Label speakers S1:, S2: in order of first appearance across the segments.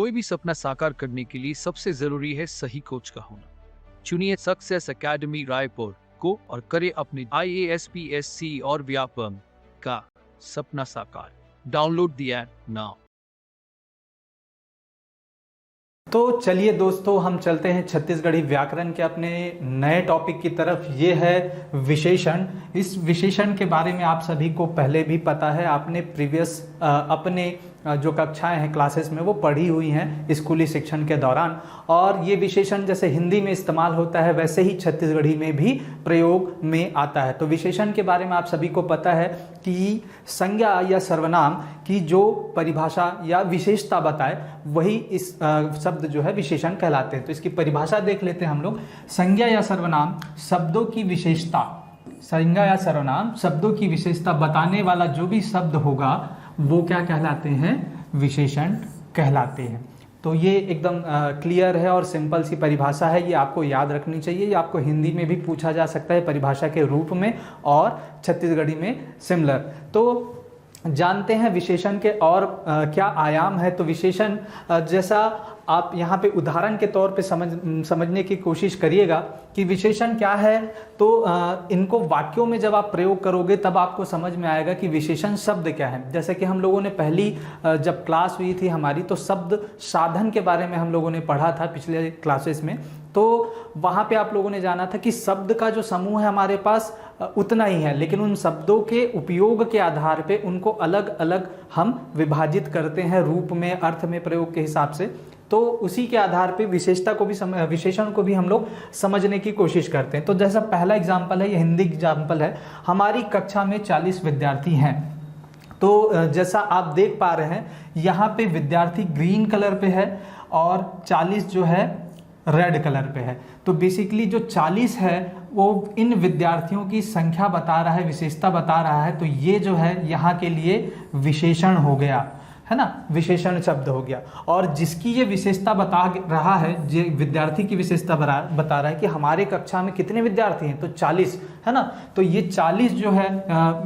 S1: कोई भी सपना साकार करने के लिए सबसे जरूरी है सही कोच का होना। चुनिए सक्सेस एकेडमी रायपुर को और करें अपने IAS PSC और व्यापम का सपना साकार। Download the app now.
S2: तो चलिए दोस्तों, हम चलते हैं छत्तीसगढ़ी व्याकरण के अपने नए टॉपिक की तरफ। ये है विशेषण। इस विशेषण के बारे में आप सभी को पहले भी पता है, आपने प्रीवियस अपने जो कक्षाएं हैं क्लासेस में वो पढ़ी हुई हैं स्कूली शिक्षण के दौरान। और ये विशेषण जैसे हिंदी में इस्तेमाल होता है वैसे ही छत्तीसगढ़ी में भी प्रयोग में आता है। तो विशेषण के बारे में आप सभी को पता है कि संज्ञा या सर्वनाम की जो परिभाषा या विशेषता बताए वही इस शब्द जो है विशेषण कहलाते हैं। तो इसकी परिभाषा देख लेते हैं हम लोग। संज्ञा या सर्वनाम शब्दों की विशेषता, संज्ञा या सर्वनाम शब्दों की विशेषता बताने वाला जो भी शब्द होगा वो क्या कहलाते हैं? विशेषण कहलाते हैं। तो ये एकदम क्लियर है और सिंपल सी परिभाषा है, ये आपको याद रखनी चाहिए। ये आपको हिंदी में भी पूछा जा सकता है परिभाषा के रूप में और छत्तीसगढ़ी में सिमिलर। तो जानते हैं विशेषण के और क्या आयाम है। तो विशेषण जैसा आप यहाँ पे उदाहरण के तौर पे समझने की कोशिश करिएगा कि विशेषण क्या है। तो इनको वाक्यों में जब आप प्रयोग करोगे तब आपको समझ में आएगा कि विशेषण शब्द क्या है। जैसे कि हम लोगों ने पहली जब क्लास हुई थी हमारी, तो शब्द साधन के बारे में हम लोगों ने पढ़ा था पिछले क्लासेस में। तो वहाँ पे आप लोगों ने जाना था कि शब्द का जो समूह है हमारे पास उतना ही है, लेकिन उन शब्दों के उपयोग के आधार पे उनको अलग अलग हम विभाजित करते हैं रूप में, अर्थ में, प्रयोग के हिसाब से। तो उसी के आधार पे विशेषता को भी विशेषण को भी हम लोग समझने की कोशिश करते हैं। तो जैसा पहला एग्जाम्पल है, ये हिंदी एग्जाम्पल है। हमारी कक्षा में 40 विद्यार्थी हैं। तो जैसा आप देख पा रहे हैं यहाँ पे विद्यार्थी ग्रीन कलर पे है और 40 जो है रेड कलर पे है। तो बेसिकली जो 40 है वो इन विद्यार्थियों की संख्या बता रहा है, विशेषता बता रहा है। तो ये जो है यहाँ के लिए विशेषण हो गया, है ना, विशेषण शब्द हो गया। और जिसकी ये विशेषता बता रहा है, जो विद्यार्थी की विशेषता बता रहा है कि हमारे कक्षा में कितने विद्यार्थी हैं, तो 40, है ना। तो ये 40 जो है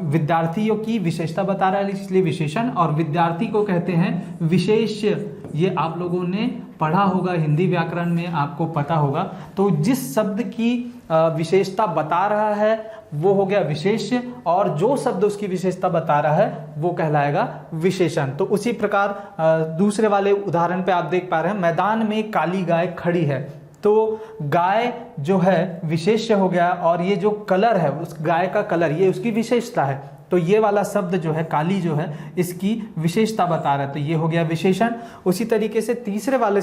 S2: विद्यार्थियों की विशेषता बता रहा है, इसलिए विशेषण। और विद्यार्थी को कहते हैं विशेष्य। ये आप लोगों ने पढ़ा होगा हिंदी व्याकरण में, आपको पता होगा। तो जिस शब्द की विशेषता बता रहा है वो हो गया विशेष्य, और जो शब्द उसकी विशेषता बता रहा है वो कहलाएगा विशेषण। तो उसी प्रकार दूसरे वाले उदाहरण पे आप देख पा रहे हैं, मैदान में काली गाय खड़ी है। तो गाय जो है विशेष्य हो गया, और ये जो कलर है उस गाय का कलर, ये उसकी विशेषता है। तो ये वाला शब्द जो है काली जो है इसकी विशेषता बता रहा है, तो ये हो गया विशेषण। उसी तरीके से तीसरे वाले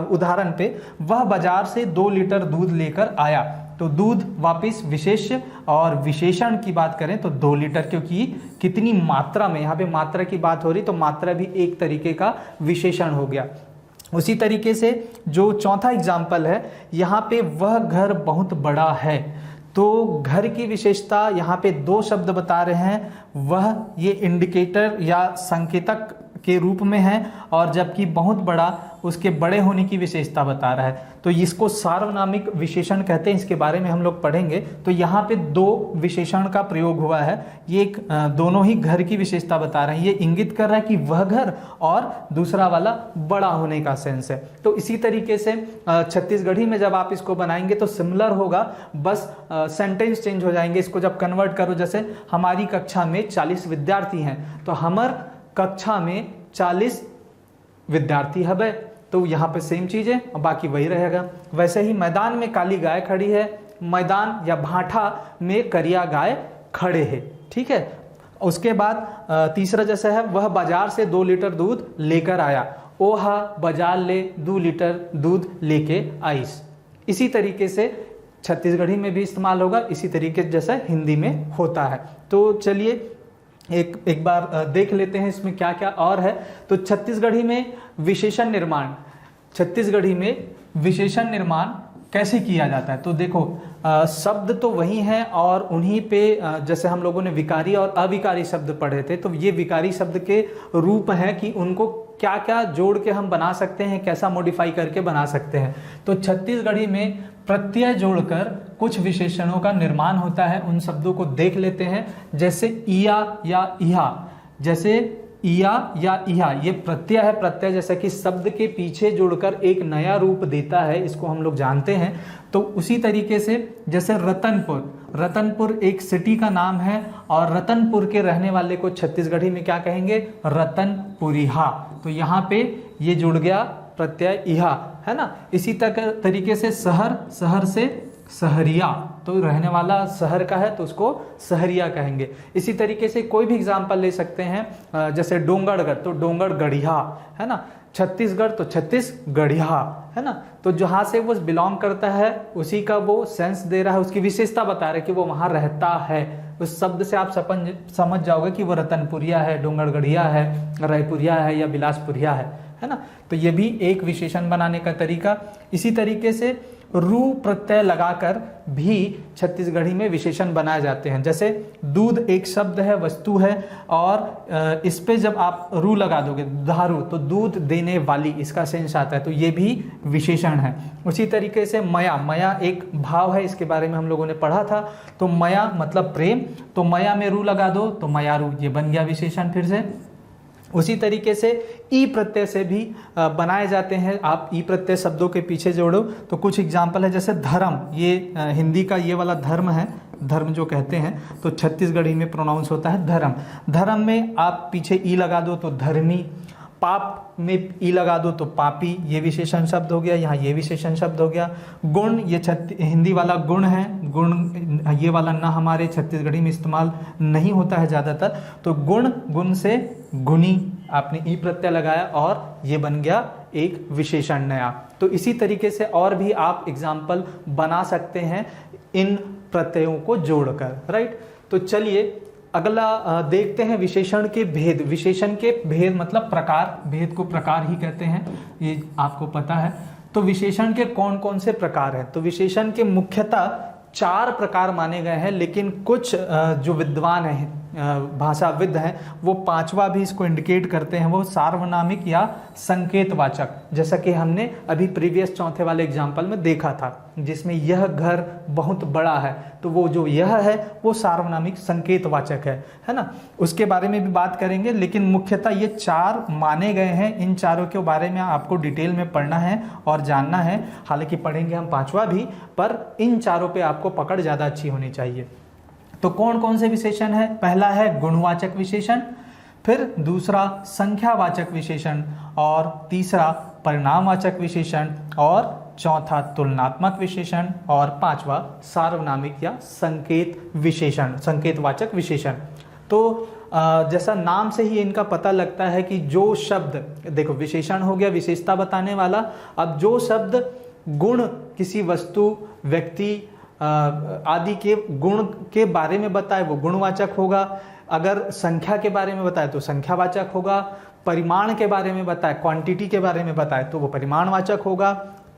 S2: उदाहरण पे, वह बाजार से 2 लीटर दूध लेकर आया। तो दूध वापिस विशेष्य, और विशेषण की बात करें तो 2 लीटर, क्योंकि कितनी मात्रा में, यहाँ पे मात्रा की बात हो रही, तो मात्रा भी एक तरीके का विशेषण हो गया। उसी तरीके से जो चौथा एग्जाम्पल है, यहाँ पे वह घर बहुत बड़ा है। तो घर की विशेषता यहाँ पे 2 शब्द बता रहे हैं। वह ये इंडिकेटर या संकेतक के रूप में है, और जबकि बहुत बड़ा उसके बड़े होने की विशेषता बता रहा है। तो इसको सार्वनामिक विशेषण कहते हैं, इसके बारे में हम लोग पढ़ेंगे। तो यहाँ पे 2 विशेषण का प्रयोग हुआ है। ये दोनों ही घर की विशेषता बता रहे हैं। ये इंगित कर रहा है कि वह घर, और दूसरा वाला बड़ा होने का सेंस है। तो इसी तरीके से छत्तीसगढ़ी में जब आप इसको बनाएंगे तो सिमिलर होगा, बस सेंटेंस चेंज हो जाएंगे। इसको जब कन्वर्ट करो, जैसे हमारी कक्षा में 40 विद्यार्थी हैं, तो हमार कक्षा में 40 विद्यार्थी हवे। तो यहाँ पे सेम चीज है, बाकी वही रहेगा। वैसे ही मैदान में काली गाय खड़ी है, मैदान या भाठा में करिया गाय खड़े है, ठीक है। उसके बाद तीसरा जैसा है, वह बाजार से 2 लीटर दूध लेकर आया। ओहा बाजार ले 2 लीटर दूध लेके आईस। इसी तरीके से छत्तीसगढ़ी में भी इस्तेमाल होगा, इसी तरीके जैसा हिंदी में होता है। तो चलिए एक बार देख लेते हैं इसमें क्या क्या और है। तो छत्तीसगढ़ी में विशेषण निर्माण, छत्तीसगढ़ी में विशेषण निर्माण कैसे किया जाता है। तो देखो शब्द तो वही हैं, और उन्हीं पे जैसे हम लोगों ने विकारी और अविकारी शब्द पढ़े थे, तो ये विकारी शब्द के रूप हैं कि उनको क्या क्या जोड़ के हम बना सकते हैं, कैसा मॉडिफाई करके बना सकते हैं। तो छत्तीसगढ़ी में प्रत्यय जोड़कर कुछ विशेषणों का निर्माण होता है। उन शब्दों को देख लेते हैं, जैसे इया या इहा। जैसे इया या इहा ये प्रत्यय है। प्रत्यय जैसा कि शब्द के पीछे जुड़कर एक नया रूप देता है, इसको हम लोग जानते हैं। तो उसी तरीके से जैसे रतनपुर, रतनपुर एक सिटी का नाम है और रतनपुर के रहने वाले को छत्तीसगढ़ी में क्या कहेंगे, रतनपुरिहा। तो यहाँ पे ये जुड़ गया प्रत्यय इहा, है ना। इसी तरीके से शहर, शहर से सहरिया, तो रहने वाला शहर का है तो उसको सहरिया कहेंगे। इसी तरीके से कोई भी एग्जाम्पल ले सकते हैं, जैसे डोंगरगढ़ तो डोंगरगढ़िया, है ना। छत्तीसगढ़ तो छत्तीसगढ़िया, है ना। तो जहाँ से वो बिलोंग करता है उसी का वो सेंस दे रहा है, उसकी विशेषता बता रहा है कि वो वहाँ रहता है। उस शब्द से आप समझ जाओगे कि वो रतनपुरिया है, डोंगरगढ़िया है, रायपुरिया है या बिलासपुरिया है ना। तो ये भी एक विशेषण बनाने का तरीका। इसी तरीके से रू प्रत्यय लगाकर भी छत्तीसगढ़ी में विशेषण बनाए जाते हैं। जैसे दूध एक शब्द है, वस्तु है, और इस पे जब आप रू लगा दोगे धारू तो दूध देने वाली, इसका सेंस आता है, तो ये भी विशेषण है। उसी तरीके से मया, मया एक भाव है, इसके बारे में हम लोगों ने पढ़ा था। तो मया मतलब प्रेम, तो मया में रू लगा दो तो मयारू, ये बन गया विशेषण फिर से। उसी तरीके से ई प्रत्यय से भी बनाए जाते हैं। आप ई प्रत्यय शब्दों के पीछे जोड़ो तो कुछ एग्जाम्पल है, जैसे धर्म, ये हिंदी का ये वाला धर्म है, धर्म जो कहते हैं, तो छत्तीसगढ़ी में प्रोनाउंस होता है धर्म। धर्म में आप पीछे ई लगा दो तो धर्मी, पाप में ई लगा दो तो पापी, ये विशेषण शब्द हो गया, यहाँ ये विशेषण शब्द हो गया। गुण, ये हिंदी वाला गुण है, गुण ये वाला ना हमारे छत्तीसगढ़ी में इस्तेमाल नहीं होता है ज़्यादातर। तो गुण, गुण से गुणी, आपने ई प्रत्यय लगाया और ये बन गया एक विशेषण नया। तो इसी तरीके से और भी आप एग्जाम्पल बना सकते हैं इन प्रत्ययों को जोड़कर, राइट। तो चलिए अगला देखते हैं विशेषण के भेद। विशेषण के भेद मतलब प्रकार, भेद को प्रकार ही कहते हैं, ये आपको पता है। तो विशेषण के कौन कौन से प्रकार हैं, तो विशेषण के मुख्यतः 4 प्रकार माने गए हैं, लेकिन कुछ जो विद्वान हैं, भाषाविद हैं, वो 5वां भी इसको इंडिकेट करते हैं, वो सार्वनामिक या संकेतवाचक, जैसा कि हमने अभी प्रीवियस चौथे वाले एग्जाम्पल में देखा था, जिसमें यह घर बहुत बड़ा है, तो वो जो यह है वो सार्वनामिक संकेतवाचक है ना। उसके बारे में भी बात करेंगे, लेकिन मुख्यतः ये 4 माने गए हैं। इन चारों के बारे में आपको डिटेल में पढ़ना है और जानना है, हालांकि पढ़ेंगे हम 5वां भी, पर इन चारों पे आपको पकड़ ज़्यादा अच्छी होनी चाहिए। तो कौन कौन से विशेषण है, पहला है गुणवाचक विशेषण, फिर दूसरा संख्यावाचक विशेषण, और तीसरा परिणामवाचक विशेषण, और चौथा तुलनात्मक विशेषण, और 5वां सार्वनामिक या संकेत विशेषण, संकेतवाचक विशेषण। तो जैसा नाम से ही इनका पता लगता है कि जो शब्द, देखो विशेषण हो गया विशेषता बताने वाला, अब जो शब्द गुण किसी वस्तु, व्यक्ति आदि के गुण के बारे में बताए वो गुणवाचक होगा, अगर संख्या के बारे में बताए तो संख्यावाचक होगा, परिमाण के बारे में बताए, क्वांटिटी के बारे में बताए तो वो परिमाणवाचक होगा,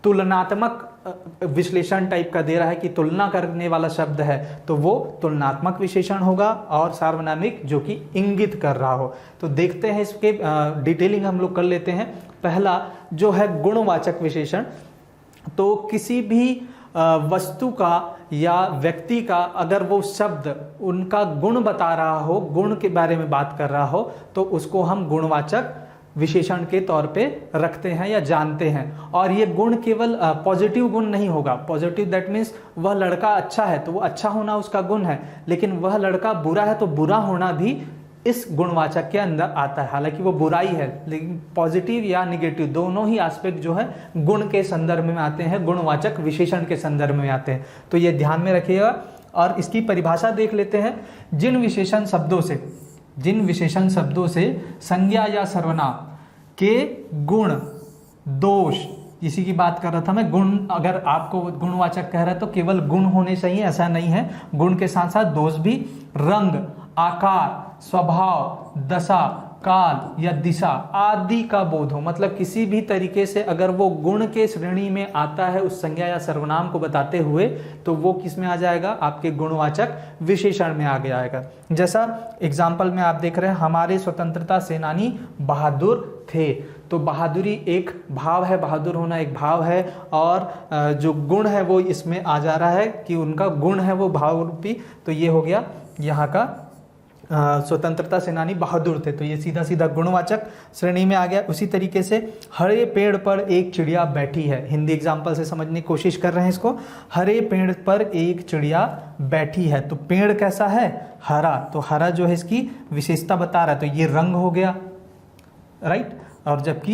S2: तुलनात्मक विश्लेषण टाइप का दे रहा है कि तुलना करने वाला शब्द है तो वो तुलनात्मक विशेषण होगा, और सार्वनामिक जो कि इंगित कर रहा हो। तो देखते हैं इसके डिटेलिंग हम लोग कर लेते हैं। पहला जो है गुणवाचक विशेषण, तो किसी भी वस्तु का या व्यक्ति का अगर वो शब्द उनका गुण बता रहा हो, गुण के बारे में बात कर रहा हो, तो उसको हम गुणवाचक विशेषण के तौर पे रखते हैं या जानते हैं। और ये गुण केवल पॉजिटिव गुण नहीं होगा, पॉजिटिव दैट मीन्स वह लड़का अच्छा है तो वो अच्छा होना उसका गुण है, लेकिन वह लड़का बुरा है तो बुरा होना भी इस गुणवाचक के अंदर आता है। हालांकि वो बुराई है, लेकिन पॉजिटिव या निगेटिव दोनों ही एस्पेक्ट जो है गुण के संदर्भ में आते हैं, गुणवाचक विशेषण के संदर्भ में आते हैं। तो ये ध्यान में रखिएगा। और इसकी परिभाषा देख लेते हैं। जिन विशेषण शब्दों से संज्ञा या सर्वनाम के गुण, दोष, इसी की बात कर रहा था मैं। गुण अगर आपको गुणवाचक कह रहा है तो केवल गुण होने चाहिए, ऐसा नहीं है, गुण के साथ साथ दोष भी, रंग, आकार, स्वभाव, दशा, काल या दिशा आदि का बोध हो, मतलब किसी भी तरीके से अगर वो गुण के श्रेणी में आता है उस संज्ञा या सर्वनाम को बताते हुए, तो वो किस में आ जाएगा, आपके गुणवाचक विशेषण में आगे आएगा। जैसा एग्जाम्पल में आप देख रहे हैं, हमारे स्वतंत्रता सेनानी बहादुर थे, तो बहादुरी एक भाव है, बहादुर होना एक भाव है, और जो गुण है वो इसमें आ जा रहा है कि उनका गुण है वो भाव रूपी, तो ये हो गया यहाँ का स्वतंत्रता सेनानी बहादुर थे, तो ये सीधा सीधा गुणवाचक श्रेणी में आ गया। उसी तरीके से हरे पेड़ पर एक चिड़िया बैठी है, हिंदी एग्जाम्पल से समझने की कोशिश कर रहे हैं इसको। हरे पेड़ पर एक चिड़िया बैठी है, तो पेड़ कैसा है, हरा, तो हरा जो है इसकी विशेषता बता रहा है, तो ये रंग हो गया, राइट। और जबकि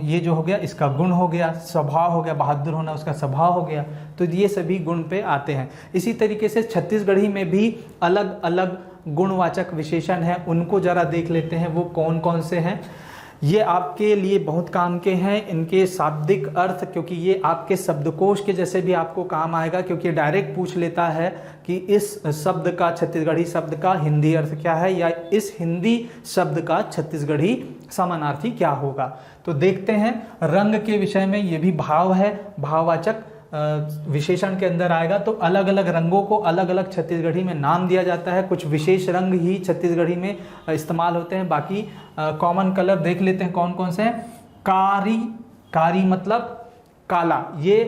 S2: ये जो हो गया इसका गुण हो गया, स्वभाव हो गया, बहादुर होना उसका स्वभाव हो गया, तो ये सभी गुण पे आते हैं। इसी तरीके से छत्तीसगढ़ी में भी अलग अलग गुणवाचक विशेषण हैं, उनको जरा देख लेते हैं वो कौन कौन से हैं। ये आपके लिए बहुत काम के हैं, इनके शाब्दिक अर्थ, क्योंकि ये आपके शब्दकोश के जैसे भी आपको काम आएगा, क्योंकि डायरेक्ट पूछ लेता है कि इस शब्द का, छत्तीसगढ़ी शब्द का हिंदी अर्थ क्या है, या इस हिंदी शब्द का छत्तीसगढ़ी समानार्थी क्या होगा। तो देखते हैं रंग के विषय में, ये भी भाव है, भाववाचक विशेषण के अंदर आएगा। तो अलग अलग रंगों को अलग अलग छत्तीसगढ़ी में नाम दिया जाता है, कुछ विशेष रंग ही छत्तीसगढ़ी में इस्तेमाल होते हैं, बाकी कॉमन कलर देख लेते हैं कौन कौन से हैं। कारी, कारी मतलब काला, ये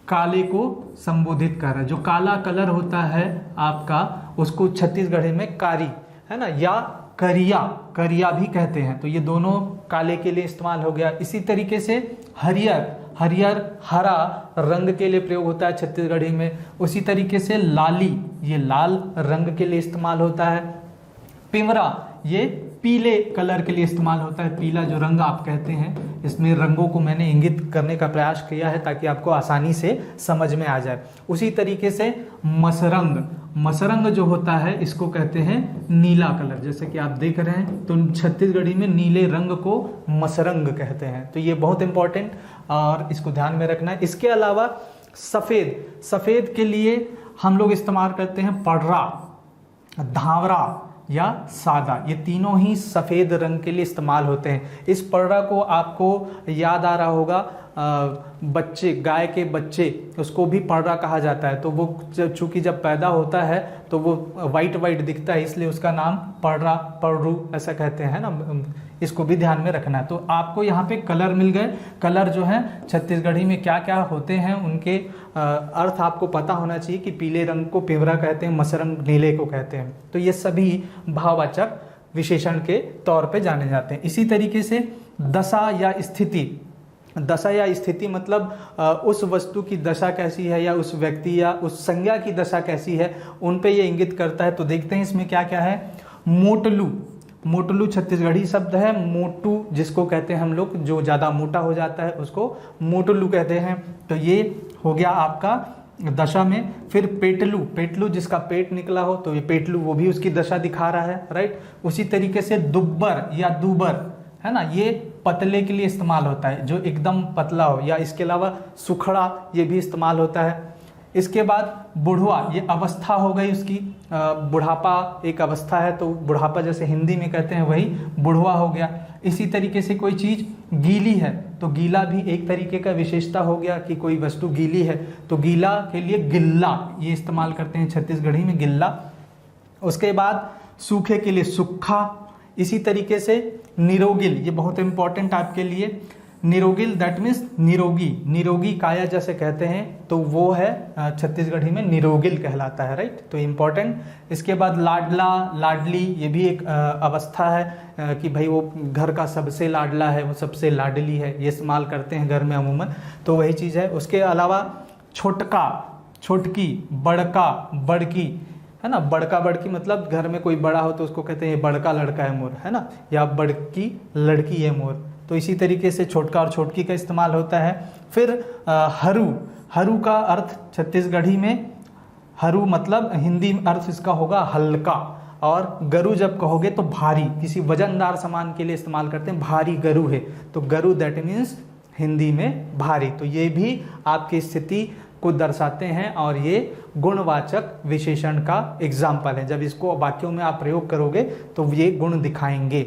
S2: काले को संबोधित कर रहा है, जो काला कलर होता है आपका उसको छत्तीसगढ़ी में कारी, है ना, या करिया, करिया भी कहते हैं, तो ये दोनों काले के लिए इस्तेमाल हो गया। इसी तरीके से हरियर, हरियर हरा रंग के लिए प्रयोग होता है छत्तीसगढ़ी में। उसी तरीके से लाली, ये लाल रंग के लिए इस्तेमाल होता है। पिमरा, ये पीले कलर के लिए इस्तेमाल होता है, पीला जो रंग आप कहते हैं, इसमें रंगों को मैंने इंगित करने का प्रयास किया है ताकि आपको आसानी से समझ में आ जाए। उसी तरीके से मसरंग, मसरंग जो होता है इसको कहते हैं नीला कलर, जैसे कि आप देख रहे हैं, तो छत्तीसगढ़ी में नीले रंग को मसरंग कहते हैं, तो ये बहुत इंपॉर्टेंट और इसको ध्यान में रखना है। इसके अलावा सफ़ेद, सफ़ेद के लिए हम लोग इस्तेमाल करते हैं पर्रा, धावरा या सादा, ये तीनों ही सफ़ेद रंग के लिए इस्तेमाल होते हैं। इस पर्रा को आपको याद आ रहा होगा, बच्चे, गाय के बच्चे, उसको भी पर्रा कहा जाता है, तो वो चूंकि जब पैदा होता है तो वो वाइट वाइट दिखता है, इसलिए उसका नाम पर्रा, पर्रू ऐसा कहते हैं ना, इसको भी ध्यान में रखना है। तो आपको यहाँ पे कलर मिल गए, कलर जो है छत्तीसगढ़ी में क्या क्या होते हैं उनके अर्थ आपको पता होना चाहिए कि पीले रंग को पिवरा कहते हैं, मसरंग नीले को कहते हैं, तो ये सभी भाववाचक विशेषण के तौर पे जाने जाते हैं। इसी तरीके से दशा या स्थिति, दशा या स्थिति मतलब उस वस्तु की दशा कैसी है या उस व्यक्ति या उस संज्ञा की दशा कैसी है, उन पे ये इंगित करता है। तो देखते हैं इसमें क्या क्या है। मोटलू, मोटलू छत्तीसगढ़ी शब्द है, मोटू जिसको कहते हैं हम लोग, जो ज़्यादा मोटा हो जाता है उसको मोटलू कहते हैं, तो ये हो गया आपका दशा में। फिर पेटलू, पेटलू जिसका पेट निकला हो तो ये पेटलू, वो भी उसकी दशा दिखा रहा है, राइट। उसी तरीके से दुब्बर या दूबर, है ना, ये पतले के लिए इस्तेमाल होता है, जो एकदम पतला हो, या इसके अलावा सुखड़ा ये भी इस्तेमाल होता है। इसके बाद बुढ़वा, ये अवस्था हो गई उसकी, बुढ़ापा एक अवस्था है, तो बुढ़ापा जैसे हिंदी में कहते हैं वही बुढ़वा हो गया। इसी तरीके से कोई चीज़ गीली है तो गीला भी एक तरीके का विशेषता हो गया कि कोई वस्तु गीली है, तो गीला के लिए गिल्ला ये इस्तेमाल करते हैं छत्तीसगढ़ी में, गिल्ला। उसके बाद सूखे के लिए सुक्खा। इसी तरीके से निरोगिल, ये बहुत इंपॉर्टेंट आपके लिए, निरोगिल दैट मीन्स निरोगी, निरोगी काया जैसे कहते हैं, तो वो है छत्तीसगढ़ी में निरोगिल कहलाता है, राइट, तो इम्पॉर्टेंट। इसके बाद लाडला, लाडली, ये भी एक अवस्था है कि भाई वो घर का सबसे लाडला है, वो सबसे लाडली है, ये इस्तेमाल करते हैं घर में अमूमन, तो वही चीज़ है। उसके अलावा छोटका, छोटकी, बड़का, बड़की, है ना, बड़का बड़की मतलब घर में कोई बड़ा हो तो उसको कहते हैं बड़का लड़का है मोर, है ना, या बड़की लड़की है मोर, तो इसी तरीके से छोटका और छोटकी का इस्तेमाल होता है। फिर हरू, हरू का अर्थ छत्तीसगढ़ी में, हरू मतलब हिंदी अर्थ इसका होगा हल्का, और गरु जब कहोगे तो भारी, किसी वजनदार सामान के लिए इस्तेमाल करते हैं, भारी गरु है, तो गरु दैट मीन्स हिंदी में भारी, तो ये भी आपकी स्थिति को दर्शाते हैं और ये गुणवाचक विशेषण का एग्जाम्पल है। जब इसको वाक्यों में आप प्रयोग करोगे तो ये गुण दिखाएंगे,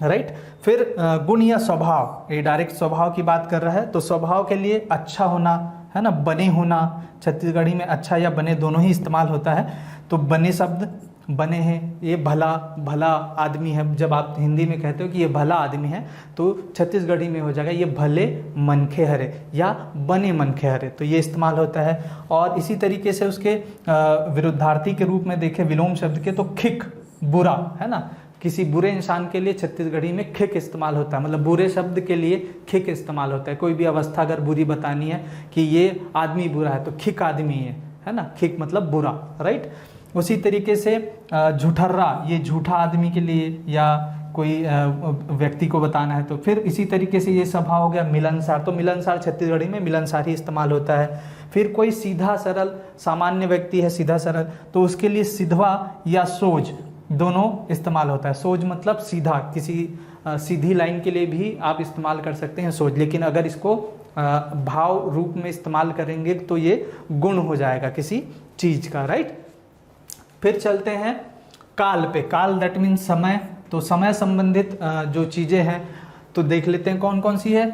S2: राइट। फिर गुण या स्वभाव, ये डायरेक्ट स्वभाव की बात कर रहा है, तो स्वभाव के लिए अच्छा होना, है ना, बने होना, छत्तीसगढ़ी में अच्छा या बने दोनों ही इस्तेमाल होता है। तो बने शब्द, बने हैं, ये भला, भला आदमी है, जब आप हिंदी में कहते हो कि ये भला आदमी है तो छत्तीसगढ़ी में हो जाएगा ये भले मनखे हरे या बने मनखे हरे, तो ये इस्तेमाल होता है। और इसी तरीके से उसके विरुद्धार्थी के रूप में देखें विलोम शब्द के, तो खिक, बुरा, है ना। किसी बुरे इंसान के लिए छत्तीसगढ़ी में खिक इस्तेमाल होता है, मतलब बुरे शब्द के लिए खिक इस्तेमाल होता है। कोई भी अवस्था अगर बुरी बतानी है कि ये आदमी बुरा है तो खिक आदमी है ना, खिक मतलब बुरा, राइट। उसी तरीके से झूठर्रा, ये झूठा आदमी के लिए या कोई व्यक्ति को बताना है। तो फिर इसी तरीके से ये सभा हो गया मिलनसार, तो मिलनसार छत्तीसगढ़ी में मिलनसार ही इस्तेमाल होता है। फिर कोई सीधा सरल सामान्य व्यक्ति है, सीधा सरल, तो उसके लिए सिधवा या सोज दोनों इस्तेमाल होता है। सोज मतलब सीधा, किसी सीधी लाइन के लिए भी आप इस्तेमाल कर सकते हैं सोज, लेकिन अगर इसको भाव रूप में इस्तेमाल करेंगे तो ये गुण हो जाएगा किसी चीज का, राइट। फिर चलते हैं काल पे। काल दैट मीन्स समय, तो समय संबंधित जो चीजें हैं तो देख लेते हैं कौन कौन सी है।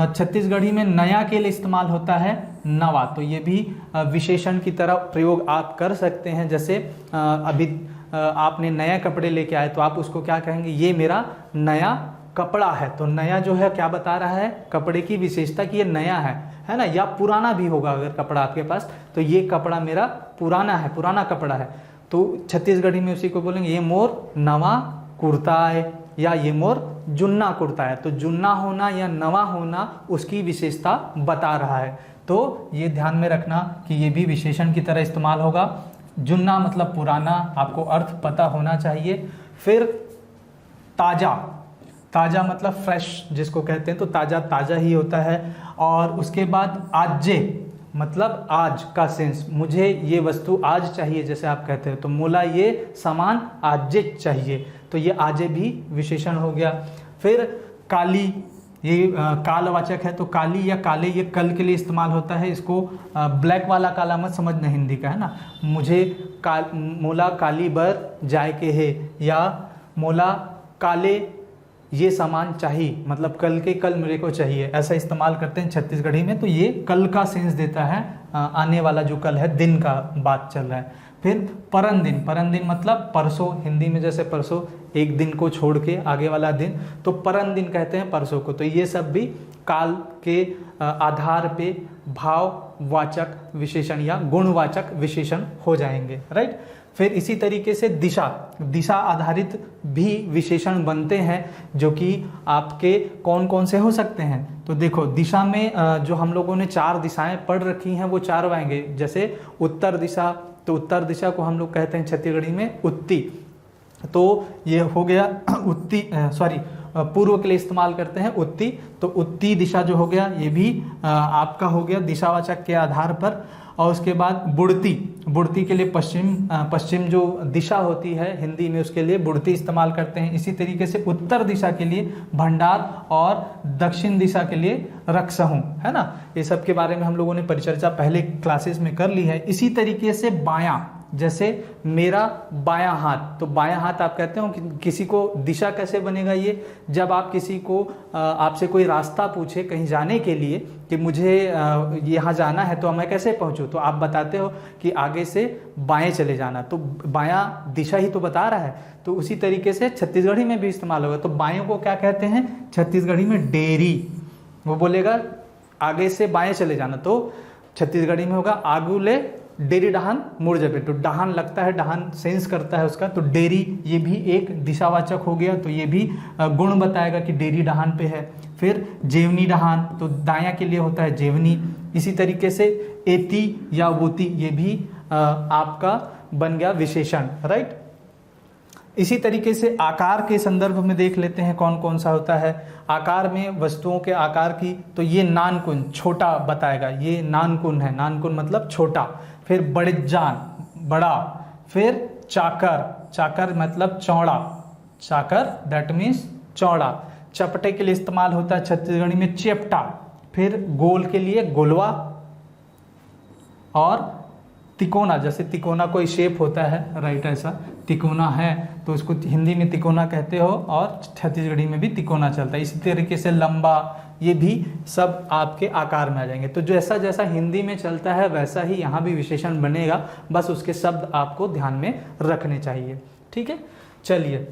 S2: छत्तीसगढ़ी में नया के लिए इस्तेमाल होता है नवा, तो ये भी विशेषण की तरह प्रयोग आप कर सकते हैं। जैसे अभी आपने नए कपड़े लेके आए तो आप उसको क्या कहेंगे, ये मेरा नया कपड़ा है। तो नया जो है क्या बता रहा है, कपड़े की विशेषता कि ये नया है ना। या पुराना भी होगा अगर कपड़ा आपके पास, तो ये कपड़ा मेरा पुराना है, पुराना कपड़ा है। तो छत्तीसगढ़ी में उसी को बोलेंगे ये मोर नवा कुर्ता है, या ये मोर जुन्ना कुर्ता है। तो जुन्ना होना या नवा होना उसकी विशेषता बता रहा है। तो ये ध्यान में रखना कि ये भी विशेषण की तरह इस्तेमाल होगा। जुन्ना मतलब पुराना, आपको अर्थ पता होना चाहिए। फिर ताजा, ताजा मतलब फ्रेश जिसको कहते हैं, तो ताजा ताजा ही होता है। और उसके बाद आजे मतलब आज का सेंस, मुझे ये वस्तु आज चाहिए जैसे आप कहते हैं, तो मोला ये सामान आजे चाहिए, तो ये आजे भी विशेषण हो गया। फिर काली, ये कालवाचक है, तो काली या काले ये कल के लिए इस्तेमाल होता है। इसको ब्लैक वाला काला मत समझना हिंदी का, है ना। मुझे मोला काली बर जाए के है, या मोला काले ये सामान चाहिए, मतलब कल के कल मेरे को चाहिए, ऐसा इस्तेमाल करते हैं छत्तीसगढ़ी में। तो ये कल का सेंस देता है, आने वाला जो कल है, दिन का बात चल रहा है। फिर परन दिन, परन दिन मतलब परसों, हिंदी में जैसे परसों एक दिन को छोड़ के आगे वाला दिन, तो परन दिन कहते हैं परसों को। तो ये सब भी काल के आधार पे भाववाचक विशेषण या गुणवाचक विशेषण हो जाएंगे, राइट। फिर इसी तरीके से दिशा, दिशा आधारित भी विशेषण बनते हैं, जो कि आपके कौन कौन से हो सकते हैं। तो देखो दिशा में जो हम लोगों ने 4 दिशाएं पढ़ रखी हैं वो 4 आएंगे। जैसे उत्तर दिशा, तो उत्तर दिशा को हम लोग कहते हैं छत्तीसगढ़ी में उत्ती, तो ये हो गया उत्ती, पूर्व के लिए इस्तेमाल करते हैं उत्ती। तो उत्ती दिशा जो हो गया ये भी आपका हो गया दिशावाचक के आधार पर। और उसके बाद बुड़ती, बुड़ती के लिए पश्चिम, पश्चिम जो दिशा होती है हिंदी में उसके लिए बुड़ती इस्तेमाल करते हैं। इसी तरीके से उत्तर दिशा के लिए भंडार और दक्षिण दिशा के लिए रक्षहूं, है ना। ये सब के बारे में हम लोगों ने परिचर्चा पहले क्लासेस में कर ली है। इसी तरीके से बायां, जैसे मेरा बायां हाथ, तो बायां हाथ आप कहते हो कि किसी को दिशा कैसे बनेगा ये, जब आप किसी को आपसे कोई रास्ता पूछे कहीं जाने के लिए कि मुझे यहाँ जाना है तो मैं कैसे पहुँचूँ, तो आप बताते हो कि आगे से बाएं चले जाना, तो बायां दिशा ही तो बता रहा है। तो उसी तरीके से छत्तीसगढ़ी में भी इस्तेमाल होगा। तो बायों को क्या कहते हैं छत्तीसगढ़ी में, डेरी। वो बोलेगा आगे से बाएं चले जाना, तो छत्तीसगढ़ी में होगा आगुले डेरी डहान मुड़ जाबे, तो डहान लगता है, डहान सेंस करता है उसका, तो डेरी ये भी एक दिशावाचक हो गया। तो ये भी गुण बताएगा कि डेरी डहान पे है। फिर जेवनी डहान, तो दायां के लिए होता है जेवनी। इसी तरीके से एती या वोती, ये भी आपका बन गया विशेषण, राइट। इसी तरीके से आकार के संदर्भ में देख लेते हैं कौन कौन सा होता है। आकार में वस्तुओं के आकार की, तो ये नानकुन छोटा बताएगा, ये नानकुन है, नानकुन मतलब छोटा। फिर बड़ेजान बड़ा। फिर चाकर, चाकर मतलब चौड़ा, चाकर दैट मीन्स चौड़ा। चपटे के लिए इस्तेमाल होता है छत्तीसगढ़ी में चेपटा। फिर गोल के लिए गोलवा। और तिकोना, जैसे तिकोना कोई शेप होता है, राइट, ऐसा तिकोना है तो उसको हिंदी में तिकोना कहते हो और छत्तीसगढ़ी में भी तिकोना चलता है। इसी तरीके से लंबा, ये भी सब आपके आकार में आ जाएंगे। तो जैसा जैसा हिंदी में चलता है वैसा ही यहाँ भी विशेषण बनेगा, बस उसके शब्द आपको ध्यान में रखने चाहिए, ठीक है। चलिए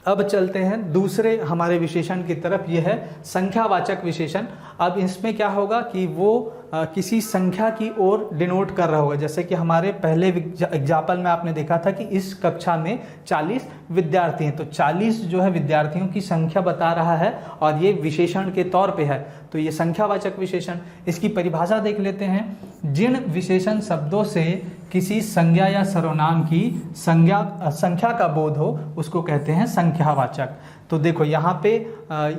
S2: अब चलते हैं दूसरे हमारे विशेषण की तरफ, यह है संख्यावाचक विशेषण। अब इसमें क्या होगा कि वो किसी संख्या की ओर डिनोट कर रहा होगा। जैसे कि हमारे पहले एग्जाम्पल में आपने देखा था कि इस कक्षा में 40 विद्यार्थी हैं, तो 40 जो है विद्यार्थियों की संख्या बता रहा है और ये विशेषण के तौर पे है, तो ये संख्यावाचक विशेषण। इसकी परिभाषा देख लेते हैं। जिन विशेषण शब्दों से किसी संज्ञा या सर्वनाम की संख्या का बोध हो उसको कहते हैं संख्यावाचक। तो देखो यहाँ पे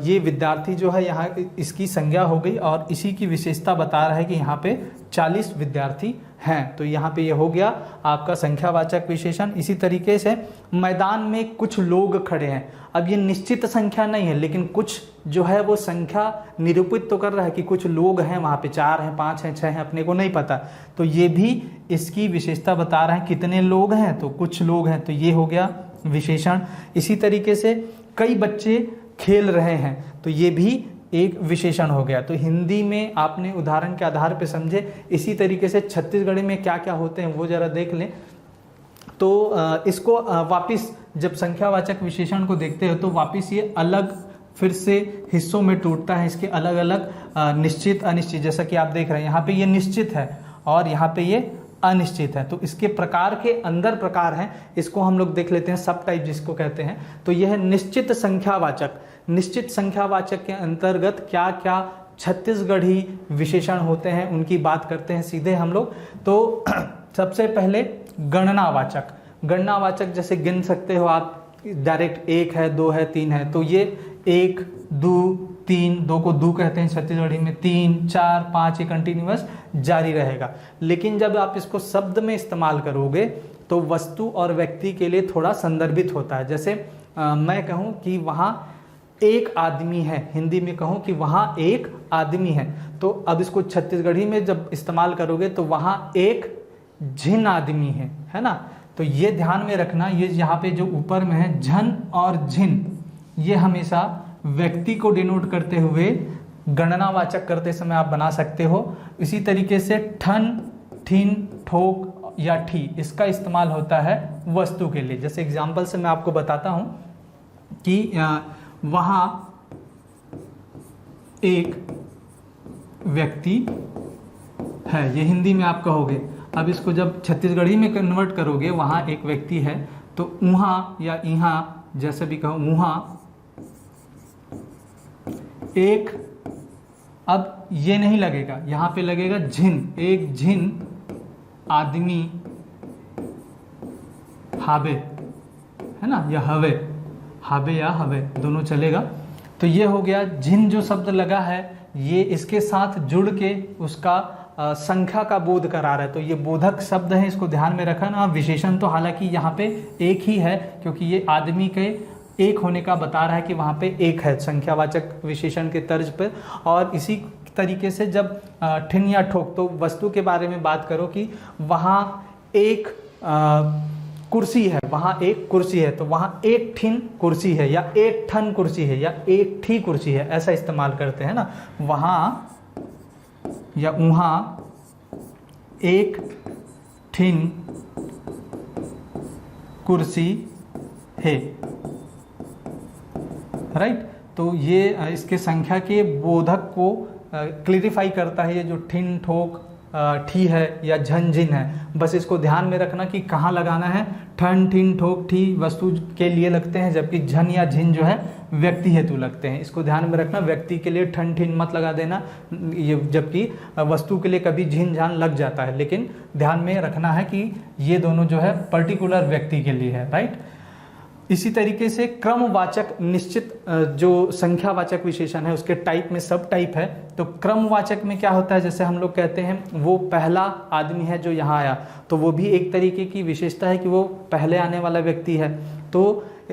S2: ये विद्यार्थी जो है यहाँ इसकी संज्ञा हो गई और इसी की विशेषता बता रहा है कि यहाँ पे 40 विद्यार्थी हैं, तो यहाँ पे ये हो गया आपका संख्यावाचक विशेषण। इसी तरीके से मैदान में कुछ लोग खड़े हैं, अब ये निश्चित संख्या नहीं है लेकिन कुछ जो है वो संख्या निरूपित तो कर रहा है कि कुछ लोग हैं वहाँ पे, 4 हैं 5 हैं 6 हैं, अपने को नहीं पता, तो ये भी इसकी विशेषता बता रहा है कितने लोग हैं, तो कुछ लोग हैं, तो ये हो गया विशेषण। इसी तरीके से कई बच्चे खेल रहे हैं, तो ये भी एक विशेषण हो गया। तो हिंदी में आपने उदाहरण के आधार पर समझे। इसी तरीके से छत्तीसगढ़ी में क्या क्या होते हैं वो जरा देख लें। तो इसको वापिस जब संख्यावाचक विशेषण को देखते हो तो वापिस ये अलग फिर से हिस्सों में टूटता है। इसके अलग अलग निश्चित अनिश्चित, जैसा कि आप देख रहे हैं यहाँ पे ये निश्चित है और यहाँ पे ये अनिश्चित है, तो इसके प्रकार के अंदर प्रकार हैं। इसको हम लोग देख लेते हैं, सब टाइप जिसको कहते हैं। तो यह है निश्चित संख्यावाचक। निश्चित संख्यावाचक के अंतर्गत क्या क्या छत्तीसगढ़ी विशेषण होते हैं उनकी बात करते हैं सीधे हम लोग। तो सबसे पहले गणनावाचक। गणनावाचक जैसे गिन सकते हो आप डायरेक्ट, 1 है 2 है 3 है, तो ये 1 2 3, 2 को दू कहते हैं छत्तीसगढ़ी में, 3 4 5, ये कंटिन्यूअस जारी रहेगा। लेकिन जब आप इसको शब्द में इस्तेमाल करोगे तो वस्तु और व्यक्ति के लिए थोड़ा संदर्भित होता है। जैसे मैं कहूँ कि वहाँ एक आदमी है, हिंदी में कहूँ कि वहाँ एक आदमी है, तो अब इसको छत्तीसगढ़ी में जब इस्तेमाल करोगे तो वहाँ एक झिन आदमी है ना। तो ये ध्यान में रखना, ये यहाँ पे जो ऊपर में है झन और झिन, ये हमेशा व्यक्ति को डिनोट करते हुए गणनावाचक करते समय आप बना सकते हो। इसी तरीके से ठन ठिन ठोक या ठी, इसका इस्तेमाल होता है वस्तु के लिए। जैसे एग्जाम्पल से मैं आपको बताता हूँ कि वहाँ एक व्यक्ति है, ये हिंदी में आप कहोगे। अब इसको जब छत्तीसगढ़ी में कन्वर्ट करोगे, वहाँ एक व्यक्ति है, तो उहाँ या इहाँ जैसे भी कहो, उहाँ एक, अब ये नहीं लगेगा, यहाँ पे लगेगा झिन, एक झिन आदमी हावे, है ना, या हवे, हावे या हवे दोनों चलेगा। तो ये हो गया झिन। जो शब्द लगा है ये इसके साथ जुड़ के उसका संख्या का बोध करा रहा है, तो ये बोधक शब्द है, इसको ध्यान में रखना। विशेषण तो हालांकि यहाँ पे एक ही है क्योंकि ये आदमी के एक होने का बता रहा है कि वहाँ पे एक है, संख्यावाचक विशेषण के तर्ज पर। और इसी तरीके से जब ठिन या ठोक, तो वस्तु के बारे में बात करो कि वहाँ एक कुर्सी है, वहाँ एक कुर्सी है, तो वहाँ एक ठिन कुर्सी है या एक ठन कुर्सी है या एक ठी कुर्सी है, ऐसा इस्तेमाल करते हैं ना। वहाँ या वहाँ एक ठिन कुर्सी है, राइट। तो ये इसके संख्या के बोधक को क्लियरिफाई करता है, ये जो ठिन ठोक ठी है या झन झिन है। बस इसको ध्यान में रखना कि कहाँ लगाना है। ठन ठिन ठोक ठी वस्तु के लिए लगते हैं, जबकि झन या झिन जो है व्यक्ति हेतु लगते हैं। इसको ध्यान में रखना, व्यक्ति के लिए ठन ठिन मत लगा देना, ये जबकि वस्तु के लिए कभी झिन झान लग जाता है, लेकिन ध्यान में रखना है कि ये दोनों जो है पर्टिकुलर व्यक्ति के लिए है, राइट। इसी तरीके से क्रमवाचक निश्चित जो संख्यावाचक विशेषण है उसके टाइप में सब टाइप है। तो क्रमवाचक में क्या होता है, जैसे हम लोग कहते हैं वो पहला आदमी है जो यहाँ आया, तो वो भी एक तरीके की विशेषता है कि वो पहले आने वाला व्यक्ति है। तो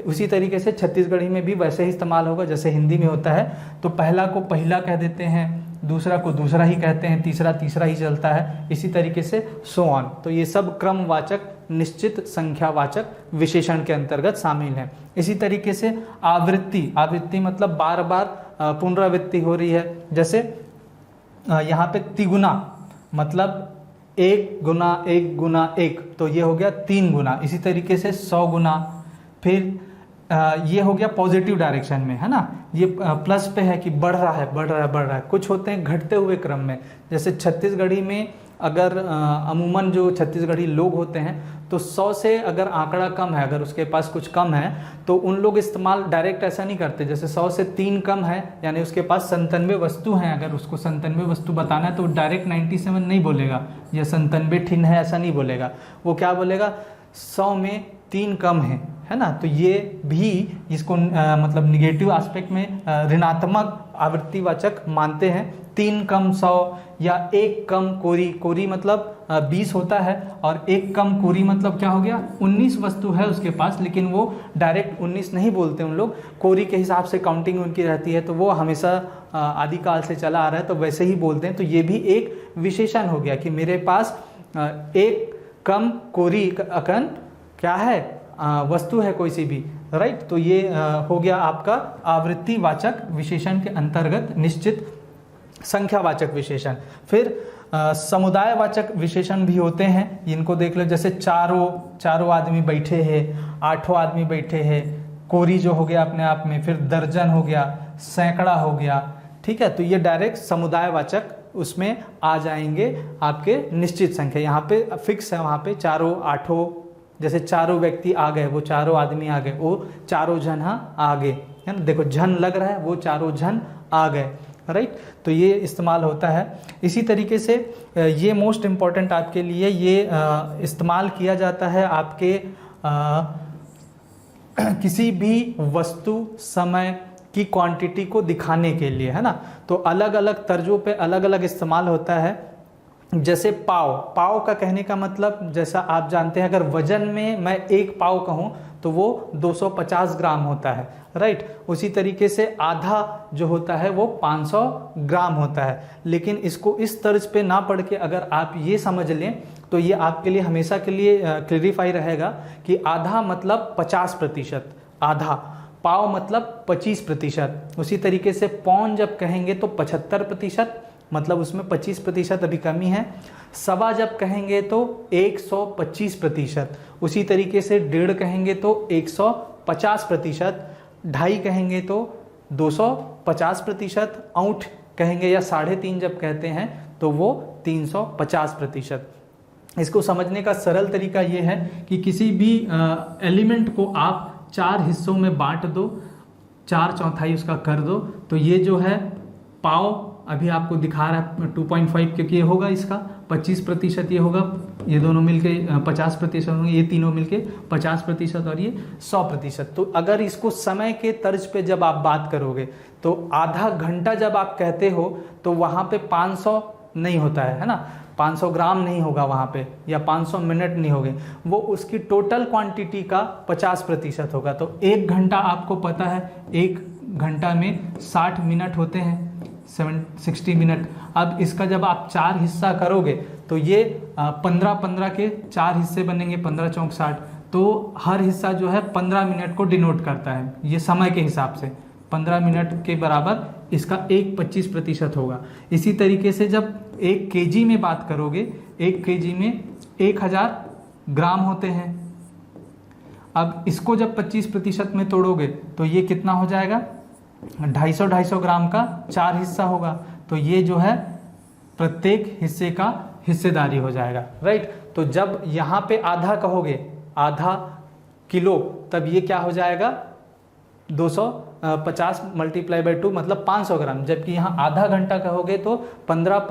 S2: उसी तरीके से छत्तीसगढ़ी में भी वैसे ही इस्तेमाल होगा जैसे हिंदी में होता है। तो पहला को पहला कह देते हैं, दूसरा को दूसरा ही कहते हैं, तीसरा तीसरा ही चलता है, इसी तरीके से सो ऑन। तो ये सब क्रमवाचक निश्चित संख्यावाचक विशेषण के अंतर्गत शामिल है। इसी तरीके से आवृत्ति, आवृत्ति मतलब बार बार पुनरावृत्ति हो रही है। जैसे यहाँ पे तिगुना मतलब 1 गुना 1 गुना 1, तो ये हो गया 3 गुना। इसी तरीके से 100 गुना, फिर ये हो गया पॉजिटिव डायरेक्शन में, है ना, ये प्लस पे है कि बढ़ रहा है बढ़ रहा है बढ़ रहा है। कुछ होते हैं घटते हुए क्रम में, जैसे छत्तीसगढ़ी में अगर अमूमन जो छत्तीसगढ़ी लोग होते हैं तो 100 से अगर आंकड़ा कम है, अगर उसके पास कुछ कम है तो उन लोग इस्तेमाल डायरेक्ट ऐसा नहीं करते। जैसे 100 से 3 कम है यानी उसके पास 97 वस्तु हैं, अगर उसको 97 वस्तु बताना है तो डायरेक्ट 97 नहीं बोलेगा या 97 ठिन है ऐसा नहीं बोलेगा, वो क्या बोलेगा 100 में 3 कम है ना। तो ये भी इसको मतलब निगेटिव एस्पेक्ट में ऋणात्मक आवृत्तिवाचक मानते हैं। 3 कम 100 या 1 कम कोरी, कोरी मतलब 20 होता है और 1 कम कोरी मतलब क्या हो गया 19 वस्तु है उसके पास, लेकिन वो डायरेक्ट 19 नहीं बोलते उन लोग, कोरी के हिसाब से काउंटिंग उनकी रहती है, तो वो हमेशा आदिकाल से चला आ रहा है तो वैसे ही बोलते हैं। तो ये भी एक विशेषण हो गया कि मेरे पास 1 कम कोरी अकन क्या है वस्तु है कोई सी भी, राइट। तो ये हो गया आपका आवृत्तिवाचक विशेषण के अंतर्गत निश्चित संख्यावाचक विशेषण। फिर समुदायवाचक विशेषण भी होते हैं, इनको देख लो, जैसे चारों आदमी बैठे हैं, 8 आदमी बैठे हैं, कोरी जो हो गया अपने आप में, फिर दर्जन हो गया, सैकड़ा हो गया, ठीक है। तो ये डायरेक्ट समुदायवाचक उसमें आ जाएंगे आपके निश्चित संख्या, यहाँ पे फिक्स है, वहाँ पे 4 8, जैसे 4 व्यक्ति आ गए, वो 4 आदमी आ गए, वो 4 जन आ गए, है ना, देखो झन लग रहा है, वो 4 जन आ गए, राइट। तो ये इस्तेमाल होता है। इसी तरीके से ये मोस्ट इम्पॉर्टेंट आपके लिए ये इस्तेमाल किया जाता है आपके किसी भी वस्तु समय की क्वांटिटी को दिखाने के लिए, है ना। तो अलग अलग तर्जों पे अलग अलग इस्तेमाल होता है। जैसे पाव का कहने का मतलब, जैसा आप जानते हैं अगर वजन में मैं 1 पाव कहूँ तो वो 250 ग्राम होता है, राइट। उसी तरीके से आधा जो होता है वो 500 ग्राम होता है। लेकिन इसको इस तर्ज पे ना पढ़ के अगर आप ये समझ लें तो ये आपके लिए हमेशा के लिए क्लियरिफाई रहेगा कि आधा मतलब 50%, आधा, पाव मतलब 25%। उसी तरीके से पौन जब कहेंगे तो 75%, मतलब उसमें 25% अभी कमी है। सवा जब कहेंगे तो 125%, उसी तरीके से 1.5 कहेंगे तो 150%, 2.5 कहेंगे तो 250%, औंठ कहेंगे या 3.5 जब कहते हैं तो वो 350%। इसको समझने का सरल तरीका ये है कि किसी भी एलिमेंट को आप 4 हिस्सों में बांट दो, 4/4 उसका कर दो, तो ये जो है पाव अभी आपको दिखा रहा है 2.5, क्योंकि ये होगा इसका 25%, ये होगा, ये दोनों मिलके 50% होंगे, ये तीनों मिलके 50% और ये 100%। तो अगर इसको समय के तर्ज पे जब आप बात करोगे तो आधा घंटा जब आप कहते हो तो वहाँ पे 500 नहीं होता है ना, 500 ग्राम नहीं होगा वहाँ पे, या 500 मिनट नहीं होंगे, वो उसकी टोटल क्वांटिटी का 50% होगा। तो 1 घंटा आपको पता है, 1 घंटा में 60 मिनट होते हैं, 60 मिनट। अब इसका जब आप 4 हिस्सा करोगे तो ये 15-15 के 4 हिस्से बनेंगे, 15 चौक 60, तो हर हिस्सा जो है 15 मिनट को डिनोट करता है, ये समय के हिसाब से 15 मिनट के बराबर इसका 25% होगा। इसी तरीके से जब 1 केजी में बात करोगे, 1 केजी में 1000 ग्राम होते हैं। अब इसको जब 25% में तोड़ोगे तो ये कितना हो जाएगा, 250 ग्राम का 4 हिस्सा होगा, तो ये जो है प्रत्येक हिस्से का हिस्सेदारी हो जाएगा, राइट। तो जब यहाँ पे आधा कहोगे, आधा किलो, तब ये क्या हो जाएगा 250 × 2 मतलब 500 ग्राम। जबकि यहाँ आधा घंटा कहोगे तो 15 ×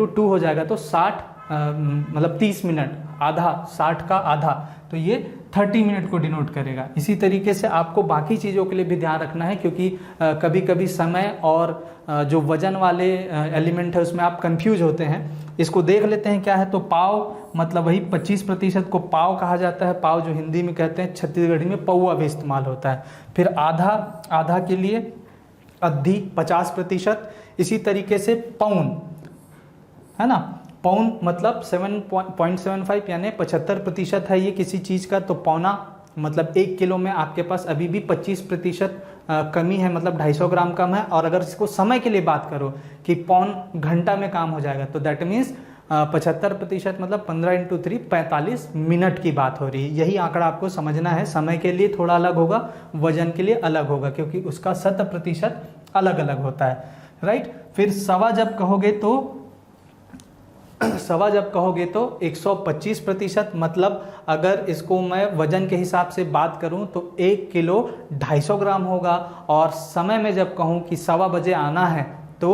S2: 2 हो जाएगा, तो 60 मतलब 30 मिनट, आधा, 60 का आधा, तो ये 30 मिनट को डिनोट करेगा। इसी तरीके से आपको बाकी चीज़ों के लिए भी ध्यान रखना है, क्योंकि कभी कभी समय और जो वजन वाले एलिमेंट है उसमें आप कंफ्यूज होते हैं। इसको देख लेते हैं क्या है। तो पाव मतलब वही 25% को पाव कहा जाता है, पाव जो हिंदी में कहते हैं, छत्तीसगढ़ी में पौवा भी इस्तेमाल होता है। फिर आधा के लिए अद्धी 50%। इसी तरीके से पौन, है ना, पौन मतलब 7.75 यानी 75% है ये किसी चीज़ का। तो पौना मतलब 1 किलो में आपके पास अभी भी 25% कमी है, मतलब 250 ग्राम कम है। और अगर इसको समय के लिए बात करो कि पौन घंटा में काम हो जाएगा, तो दैट मीन्स 75% मतलब 15 इंटू 3 45 मिनट की बात हो रही है। यही आंकड़ा आपको समझना है। समय के लिए थोड़ा अलग होगा, वजन के लिए अलग होगा, क्योंकि उसका 100% अलग अलग होता है, राइट। फिर सवा जब कहोगे तो 125%, मतलब अगर इसको मैं वजन के हिसाब से बात करूं तो 1 किलो 250 ग्राम होगा। और समय में जब कहूं कि सवा बजे आना है तो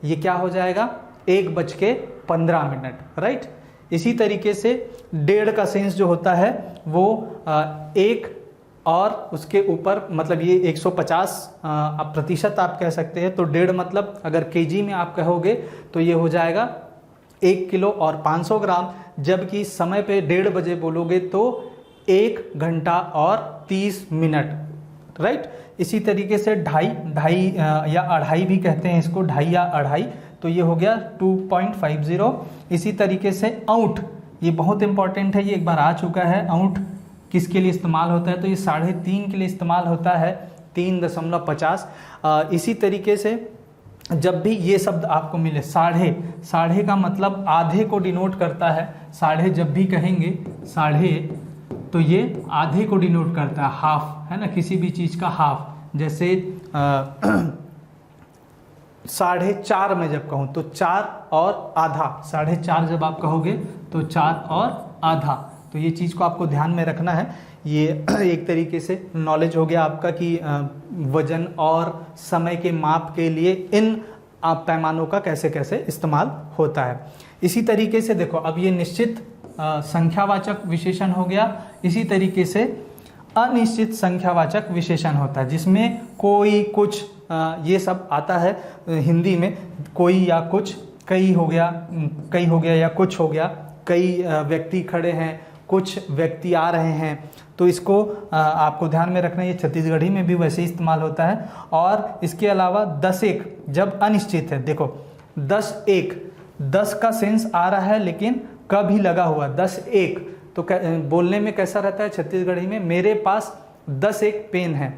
S2: ये क्या हो जाएगा, 1:15, राइट। इसी तरीके से डेढ़ का सेंस जो होता है वो 1 और उसके ऊपर, मतलब ये 150% आप कह सकते हैं। तो डेढ़ मतलब अगर केजी में आप कहोगे तो ये हो जाएगा 1 किलो और 500 ग्राम। जबकि समय पे 1:30 बजे बोलोगे तो 1 घंटा और 30 मिनट, राइट। इसी तरीके से ढाई या अढ़ाई भी कहते हैं इसको, ढाई या अढ़ाई, तो ये हो गया 2.50। इसी तरीके से औंठ, ये बहुत इंपॉर्टेंट है, ये एक बार आ चुका है। औंठ किसके लिए इस्तेमाल होता है, तो ये 3.5 के लिए इस्तेमाल होता है, 3.50। इसी तरीके से जब भी ये शब्द आपको मिले, साढ़े का मतलब आधे को डिनोट करता है। साढ़े जब भी कहेंगे साढ़े, तो ये आधे को डिनोट करता है, हाफ, है ना, किसी भी चीज़ का हाफ। जैसे 4:30 में जब कहूँ तो 4 और आधा, 4:30 जब आप कहोगे तो 4 और आधा। तो ये चीज़ को आपको ध्यान में रखना है। ये एक तरीके से नॉलेज हो गया आपका कि वजन और समय के माप के लिए इन पैमानों का कैसे कैसे इस्तेमाल होता है। इसी तरीके से देखो, अब ये निश्चित संख्यावाचक विशेषण हो गया। इसी तरीके से अनिश्चित संख्यावाचक विशेषण होता है, जिसमें कोई, कुछ, ये सब आता है हिंदी में। कोई या कुछ, कई हो गया या कुछ हो गया। कई व्यक्ति खड़े हैं, कुछ व्यक्ति आ रहे हैं, तो इसको आपको ध्यान में रखना। ये छत्तीसगढ़ी में भी वैसे ही इस्तेमाल होता है। और इसके अलावा 10-1 जब अनिश्चित है, देखो 10-1, 10 का सेंस आ रहा है लेकिन कभी लगा हुआ, 10-1, तो बोलने में कैसा रहता है छत्तीसगढ़ी में, मेरे पास 10-1 पेन है।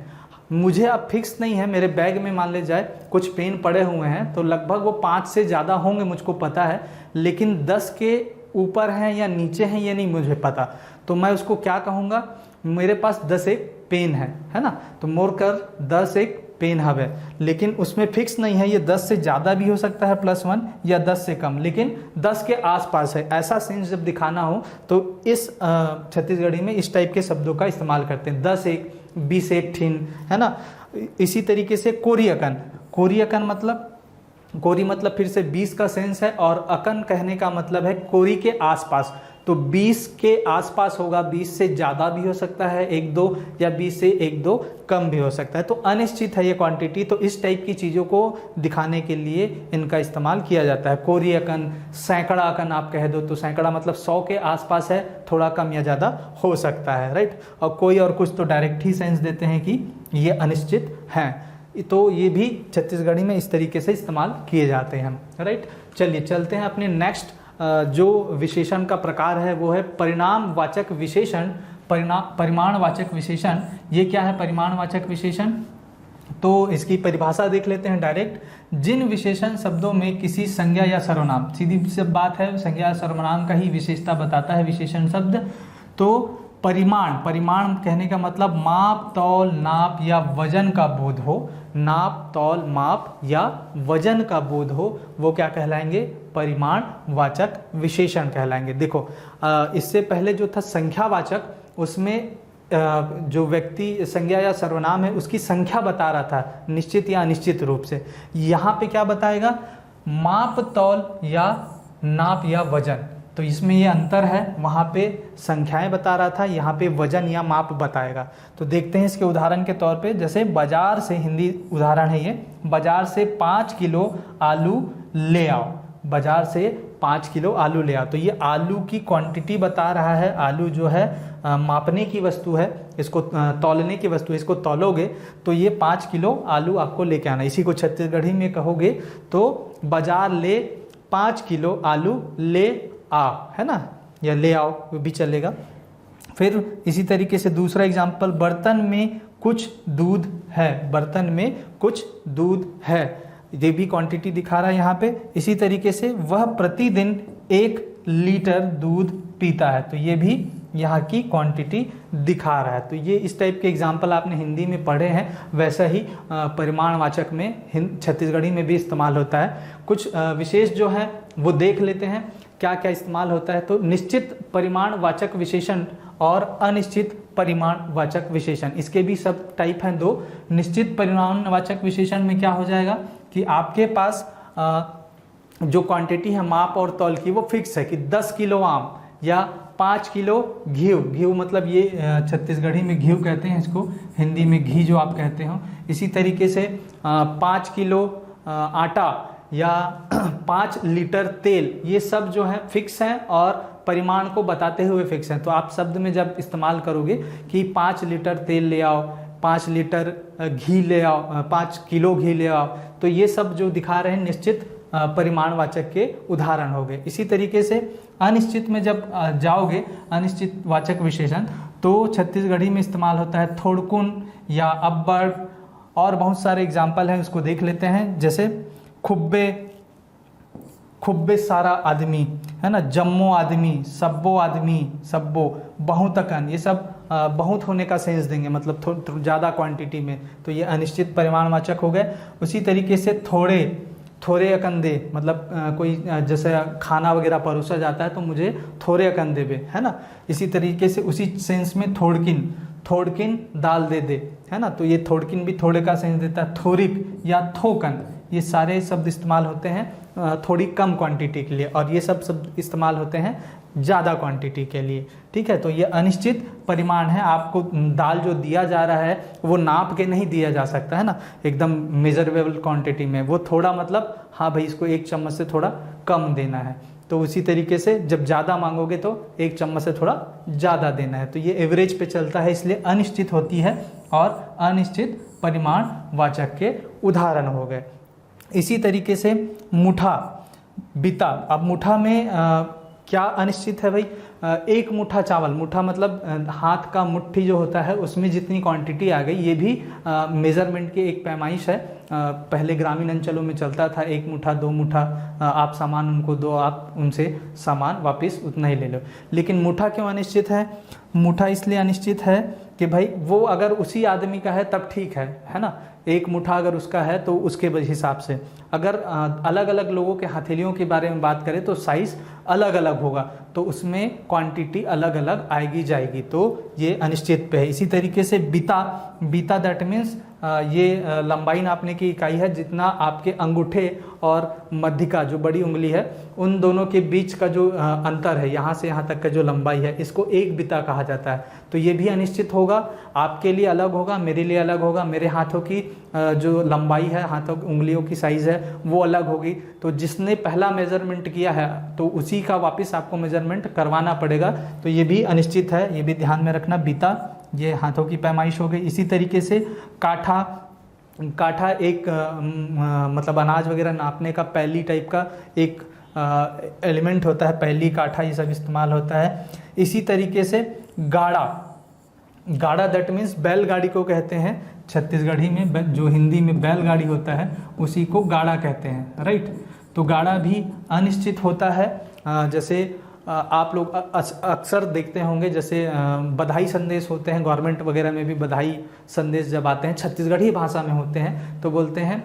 S2: मुझे अब फिक्स नहीं है, मेरे बैग में मान ले जाए कुछ पेन पड़े हुए हैं, तो लगभग वो 5 से ज़्यादा होंगे, मुझको पता है, लेकिन 10 के ऊपर हैं या नीचे हैं ये नहीं मुझे पता। तो मैं उसको क्या कहूँगा, मेरे पास 10-1 पेन है ना। तो मोर कर 10-1 पेन हवे, लेकिन उसमें फिक्स नहीं है, ये 10 से ज़्यादा भी हो सकता है +1, या 10 से कम, लेकिन 10 के आसपास है। ऐसा सेंस जब दिखाना हो तो इस छत्तीसगढ़ी में इस टाइप के शब्दों का इस्तेमाल करते हैं। 10-1, 20-1 ठीन, है ना। इसी तरीके से कोरी मतलब फिर से 20 का सेंस है, और अकन कहने का मतलब है कोरी के आसपास। तो 20 के आसपास होगा, 20 से ज़्यादा भी हो सकता है 1-2, या 20 से 1-2 कम भी हो सकता है। तो अनिश्चित है ये क्वांटिटी। तो इस टाइप की चीज़ों को दिखाने के लिए इनका इस्तेमाल किया जाता है। कोरी अकन, सैकड़ा अकन आप कह दो, तो सैकड़ा मतलब 100 के आसपास है, थोड़ा कम या ज़्यादा हो सकता है, राइट। और कोई और कुछ तो डायरेक्ट ही सेंस देते हैं कि ये अनिश्चित हैं। तो ये भी छत्तीसगढ़ी में इस तरीके से इस्तेमाल किए जाते हैं, राइट। चलिए चलते हैं अपने नेक्स्ट जो विशेषण का प्रकार है वो है परिणामवाचक विशेषण। परिमाणवाचक विशेषण, ये क्या है परिमाणवाचक विशेषण, तो इसकी परिभाषा देख लेते हैं डायरेक्ट। जिन विशेषण शब्दों में किसी संज्ञा या सर्वनाम, सीधी सी बात है, संज्ञा या सर्वनाम का ही विशेषता बताता है विशेषण शब्द। तो परिमाण कहने का मतलब माप, तौल, नाप या वजन का बोध हो। नाप, तौल, माप या वजन का बोध हो, वो क्या कहलाएंगे, परिमाणवाचक विशेषण कहलाएंगे। देखो इससे पहले जो था संख्यावाचक, उसमें जो व्यक्ति संज्ञा या सर्वनाम है उसकी संख्या बता रहा था निश्चित या अनिश्चित रूप से। यहाँ पे क्या बताएगा, माप, तौल या नाप या वजन। तो इसमें ये अंतर है, वहाँ पे संख्याएं बता रहा था, यहाँ पे वजन या माप बताएगा। तो देखते हैं इसके उदाहरण के तौर पे, जैसे बाजार से, हिंदी उदाहरण है ये, बाजार से 5 किलो आलू ले आओ। बाजार से 5 किलो आलू ले आओ, तो ये आलू की क्वांटिटी बता रहा है। आलू जो है मापने की वस्तु है, इसको तौलने की वस्तु है, इसको तौलोगे तो ये 5 किलो आलू आपको लेके आना। इसी को छत्तीसगढ़ी में कहोगे तो बाजार ले 5 किलो आलू ले आ, है ना, या ले आओ वो भी चलेगा। फिर इसी तरीके से दूसरा एग्जाम्पल, बर्तन में कुछ दूध है। बर्तन में कुछ दूध है, ये भी क्वांटिटी दिखा रहा है यहाँ पे। इसी तरीके से वह प्रतिदिन 1 लीटर दूध पीता है। तो ये भी यहाँ की क्वांटिटी दिखा रहा है। तो ये इस टाइप के एग्जाम्पल आपने हिंदी में पढ़े हैं, वैसा ही परिमाणवाचक में छत्तीसगढ़ी में भी इस्तेमाल होता है। कुछ विशेष जो है वो देख लेते हैं क्या क्या इस्तेमाल होता है। तो निश्चित परिमाणवाचक विशेषण और अनिश्चित परिमाणवाचक विशेषण, इसके भी सब टाइप हैं 2। निश्चित परिमाणवाचक विशेषण में क्या हो जाएगा कि आपके पास जो क्वांटिटी है माप और तौल की वो फिक्स है कि 10 किलो आम या 5 किलो घी मतलब ये छत्तीसगढ़ी में घी कहते हैं इसको, हिंदी में घी जो आप कहते हो। इसी तरीके से 5 किलो आटा या 5 लीटर तेल, ये सब जो है फिक्स हैं और परिमाण को बताते हुए फिक्स हैं। तो आप शब्द में जब इस्तेमाल करोगे कि 5 लीटर तेल ले आओ, 5 लीटर घी ले आओ, 5 किलो घी ले आओ, तो ये सब जो दिखा रहे हैं निश्चित परिमाणवाचक के उदाहरण हो गए। इसी तरीके से अनिश्चित में जब जाओगे, अनिश्चित वाचक विशेषण, तो छत्तीसगढ़ी में इस्तेमाल होता है थोड़कुन या अब्बड़, और बहुत सारे एग्जाम्पल हैं, उसको देख लेते हैं। जैसे खुब्बे सारा आदमी, है ना, जम्मो आदमी, सब्बो आदमी, सब्बो, बहुतकन, ये सब बहुत होने का सेंस देंगे, मतलब ज़्यादा क्वांटिटी में। तो ये अनिश्चित परिमाणवाचक हो गए। उसी तरीके से थोड़े अकंदे, मतलब कोई जैसे खाना वगैरह परोसा जाता है तो मुझे थोड़े अकंदे बे, है ना। इसी तरीके से उसी सेंस में थोड़किन दाल दे दे, है ना। तो ये थोड़किन भी थोड़े का सेंस देता है। थोरिक या थोकन, ये सारे शब्द इस्तेमाल होते हैं थोड़ी कम क्वांटिटी के लिए, और ये सब शब्द इस्तेमाल होते हैं ज़्यादा क्वांटिटी के लिए। ठीक है, तो ये अनिश्चित परिमाण है। आपको दाल जो दिया जा रहा है वो नाप के नहीं दिया जा सकता, है ना, एकदम मेजरेबल क्वांटिटी में। वो थोड़ा मतलब हाँ भाई इसको 1 चम्मच से थोड़ा कम देना है। तो उसी तरीके से जब ज़्यादा मांगोगे तो 1 चम्मच से थोड़ा ज़्यादा देना है। तो ये एवरेज पे चलता है, इसलिए अनिश्चित होती है और अनिश्चित परिमाणवाचक के उदाहरण हो गए। इसी तरीके से मुठा, बिता। अब मुठा में क्या अनिश्चित है भाई? 1 मुठा चावल, मुठा मतलब हाथ का मुट्ठी जो होता है उसमें जितनी क्वांटिटी आ गई, ये भी मेज़रमेंट की एक पैमाइश है। पहले ग्रामीण अंचलों में चलता था 1 मुठा 2 मुठा, आप सामान उनको दो, आप उनसे सामान वापस उतना ही ले लो। लेकिन मुठा क्यों अनिश्चित है? मुठा इसलिए अनिश्चित है कि भाई वो अगर उसी आदमी का है तब ठीक है ना। 1 मुठा अगर उसका है तो उसके हिसाब से, अगर अलग अलग लोगों के हथेलियों के बारे में बात करें तो साइज़ अलग अलग होगा, तो उसमें क्वांटिटी अलग अलग आएगी जाएगी, तो ये अनिश्चित पे है। इसी तरीके से बीता दैट मीन्स ये लंबाई नापने की इकाई है, जितना आपके अंगूठे और मध्यिका जो बड़ी उंगली है उन दोनों के बीच का जो अंतर है, यहाँ से यहाँ तक का जो लंबाई है, इसको 1 बिता कहा जाता है। तो ये भी अनिश्चित होगा, आपके लिए अलग होगा, मेरे लिए अलग होगा। मेरे हाथों की जो लंबाई है, हाथों उंगलियों की साइज़ है वो अलग होगी। तो जिसने पहला मेज़रमेंट किया है तो उसी का वापस आपको मेज़रमेंट करवाना पड़ेगा। तो ये भी अनिश्चित है, ये भी ध्यान में रखना। बीता ये हाथों की पैमाइश हो गई। इसी तरीके से काठा एक मतलब अनाज वगैरह नापने का पैली टाइप का एक एलिमेंट होता है, पैली, काठा, ये सब इस्तेमाल होता है। इसी तरीके से गाड़ा दैट मीन्स बैलगाड़ी को कहते हैं छत्तीसगढ़ी में, जो हिंदी में बैलगाड़ी होता है उसी को गाड़ा कहते हैं, राइट। तो गाड़ा भी अनिश्चित होता है। जैसे आप लोग अक्सर देखते होंगे, जैसे बधाई संदेश होते हैं, गवर्नमेंट वगैरह में भी बधाई संदेश जब आते हैं छत्तीसगढ़ी भाषा में होते हैं तो बोलते हैं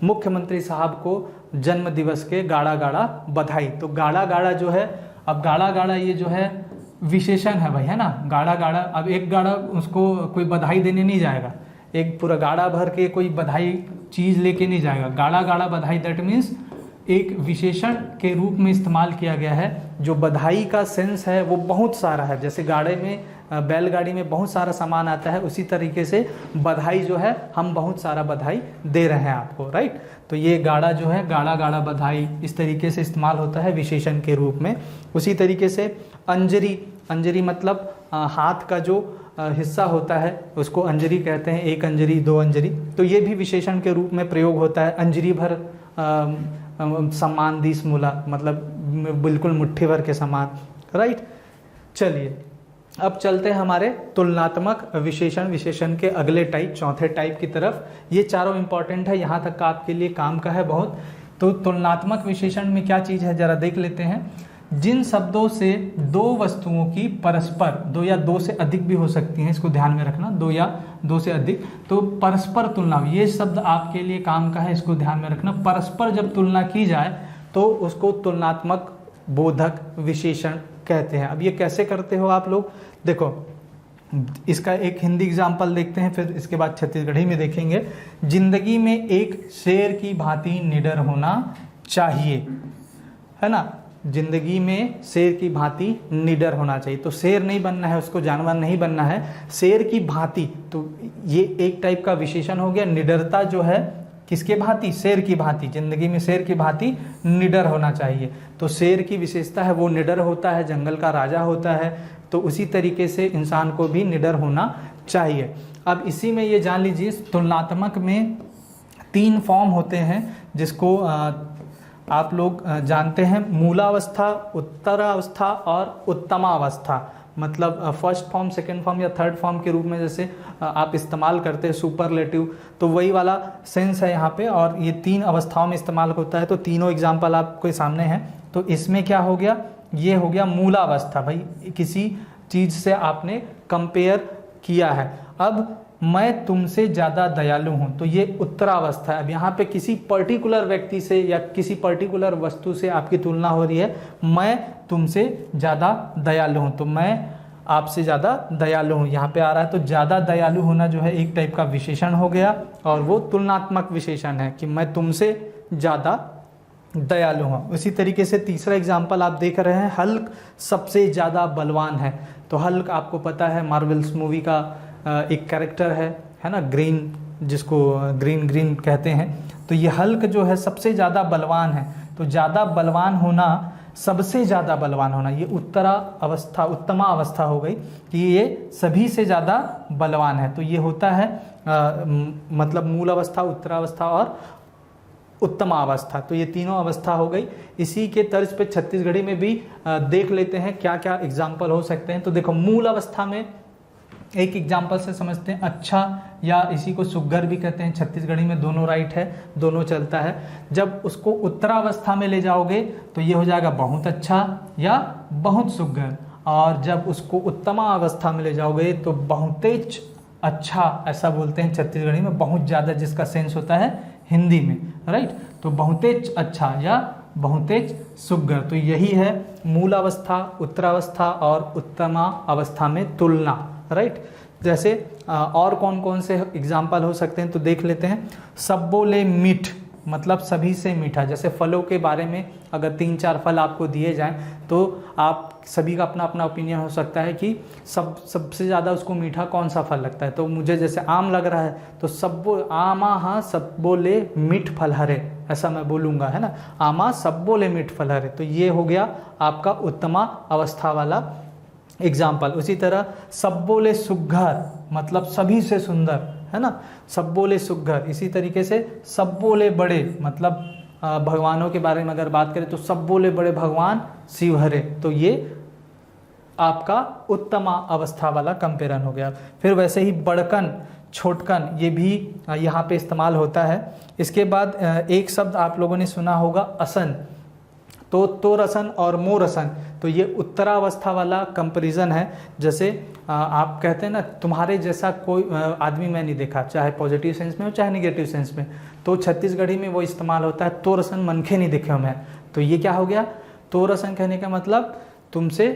S2: मुख्यमंत्री साहब को जन्म दिवस के गाड़ा गाड़ा बधाई। तो गाड़ा गाड़ा जो है, अब गाड़ा गाड़ा ये जो है विशेषण है भाई, है ना। गाड़ा गाड़ा, अब एक गाड़ा उसको कोई बधाई देने नहीं जाएगा, एक पूरा गाड़ा भर के कोई बधाई चीज़ लेके नहीं जाएगा। गाड़ा गाड़ा बधाई दैट मीन्स एक विशेषण के रूप में इस्तेमाल किया गया है। जो बधाई का सेंस है वो बहुत सारा है, जैसे गाड़े में बैलगाड़ी में बहुत सारा सामान आता है, उसी तरीके से बधाई जो है हम बहुत सारा बधाई दे रहे हैं आपको, राइट। तो ये गाड़ा जो है, गाड़ा गाड़ा बधाई, इस तरीके से इस्तेमाल होता है विशेषण के रूप में। उसी तरीके से अंजरी मतलब हाथ का जो हिस्सा होता है उसको अंजरी कहते हैं, 1 अंजरी 2 अंजरी। तो ये भी विशेषण के रूप में प्रयोग होता है। अंजरी भर सम्मान दिस मूला, मतलब बिल्कुल मुट्ठी भर के समान, राइट। चलिए अब चलते हैं हमारे तुलनात्मक विशेषण के अगले टाइप, चौथे टाइप की तरफ। ये चारों इंपॉर्टेंट है, यहाँ तक का आपके लिए काम का है बहुत। तो तुलनात्मक विशेषण में क्या चीज़ है जरा देख लेते हैं। जिन शब्दों से दो वस्तुओं की परस्पर, दो या दो से अधिक भी हो सकती हैं, इसको ध्यान में रखना, दो या दो से अधिक, तो परस्पर तुलना, ये शब्द आपके लिए काम का है, इसको ध्यान में रखना। परस्पर जब तुलना की जाए तो उसको तुलनात्मक बोधक विशेषण कहते हैं। अब ये कैसे करते हो आप लोग, देखो इसका एक हिंदी एग्जाम्पल देखते हैं, फिर इसके बाद छत्तीसगढ़ी में देखेंगे। जिंदगी में एक शेर की भांति निडर होना चाहिए, है ना। जिंदगी में शेर की भांति निडर होना चाहिए, तो शेर नहीं बनना है, उसको जानवर नहीं बनना है, शेर की भांति, तो ये एक टाइप का विशेषण हो गया। निडरता जो है किसके भांति, शेर की भांति, जिंदगी में शेर की भांति निडर होना चाहिए। तो शेर की विशेषता है वो निडर होता है, जंगल का राजा होता है, तो उसी तरीके से इंसान को भी निडर होना चाहिए। अब इसी में ये जान लीजिए, तुलनात्मक में 3 फॉर्म होते हैं जिसको आप लोग जानते हैं, मूलावस्था, उत्तरावस्था और उत्तमावस्था। मतलब फर्स्ट फॉर्म, सेकंड फॉर्म या थर्ड फॉर्म के रूप में जैसे आप इस्तेमाल करते हैं सुपरलेटिव, तो वही वाला सेंस है यहाँ पे, और ये 3 अवस्थाओं में इस्तेमाल होता है। तो तीनों एग्जाम्पल आपके सामने हैं। तो इसमें क्या हो गया, ये हो गया मूलावस्था, भाई किसी चीज़ से आपने कंपेयर किया है। अब मैं तुमसे ज़्यादा दयालु हूँ, तो ये उत्तरावस्था है। अब यहाँ पे किसी पर्टिकुलर व्यक्ति से या किसी पर्टिकुलर वस्तु से आपकी तुलना हो रही है, मैं तुमसे ज़्यादा दयालु हूँ, तो मैं आपसे ज़्यादा दयालु हूँ, यहाँ पे आ रहा है। तो ज़्यादा दयालु होना जो है एक टाइप का विशेषण हो गया, और वो तुलनात्मक विशेषण है कि मैं तुमसे ज़्यादा दयालु हूँ। उसी तरीके से तीसरा एग्जाम्पल आप देख रहे हैं, हल्क सबसे ज़्यादा बलवान है। तो हल्क आपको पता है मार्वल्स मूवी का एक कैरेक्टर है ना, ग्रीन, जिसको ग्रीन कहते हैं। तो ये हल्क जो है सबसे ज़्यादा बलवान है। तो ज़्यादा बलवान होना, सबसे ज़्यादा बलवान होना, ये उत्तमा अवस्था हो गई कि ये सभी से ज़्यादा बलवान है। तो ये होता है मतलब मूल अवस्था, उत्तरावस्था और उत्तमा अवस्था। तो ये तीनों अवस्था हो गई। इसी के तर्ज पे छत्तीसगढ़ी में भी देख लेते हैं क्या क्या एग्जाम्पल हो सकते हैं। तो देखो, मूल अवस्था में एक एग्जाम्पल से समझते हैं, अच्छा, या इसी को सुग्घर भी कहते हैं। छत्तीसगढ़ी में दोनों राइट है, दोनों चलता है। जब उसको उत्तरावस्था में ले जाओगे तो ये हो जाएगा बहुत अच्छा या बहुत सुग्घर, और जब उसको उत्तमा अवस्था में ले जाओगे तो बहुतेज अच्छा, ऐसा बोलते हैं छत्तीसगढ़ी में, बहुत ज़्यादा, जिसका सेंस होता है हिंदी में, राइट। तो बहुतेज अच्छा या बहुतेज सुग्घर। तो यही है मूलावस्था, उत्तरावस्था और उत्तमा अवस्था में तुलना, राइट। जैसे और कौन कौन से एग्जाम्पल हो सकते हैं तो देख लेते हैं। सब बोले मीठ, मतलब सभी से मीठा। जैसे फलों के बारे में अगर 3-4 फल आपको दिए जाएं तो आप सभी का अपना अपना ओपिनियन हो सकता है कि सबसे ज़्यादा उसको मीठा कौन सा फल लगता है। तो मुझे जैसे आम लग रहा है तो आमा हाँ सब बोले मीठ फल हरे, ऐसा मैं बोलूँगा, है ना, आमा सब बोले मीठ फल हरे। तो ये हो गया आपका उत्तमा अवस्था वाला एग्जाम्पल। उसी तरह सब बोले सुघ्घर, मतलब सभी से सुंदर, है ना, सब बोले सुघ्घर। इसी तरीके से सब बोले बड़े, मतलब भगवानों के बारे में अगर बात करें तो सब बोले बड़े भगवान शिव हरे। तो ये आपका उत्तमा अवस्था वाला कंपेरन हो गया। फिर वैसे ही बड़कन, छोटकन, ये भी यहाँ पे इस्तेमाल होता है। इसके बाद एक शब्द आप लोगों ने सुना होगा, असन। तो रसन और मोरसन, तो ये उत्तरावस्था वाला कंपैरिजन है। जैसे आप कहते हैं ना, तुम्हारे जैसा कोई आदमी मैं नहीं देखा, चाहे पॉजिटिव सेंस में हो चाहे नेगेटिव सेंस में। तो छत्तीसगढ़ी में वो इस्तेमाल होता है, तो रसन मनखे नहीं दिखे मैं। तो ये क्या हो गया, तो रसन कहने का मतलब तुमसे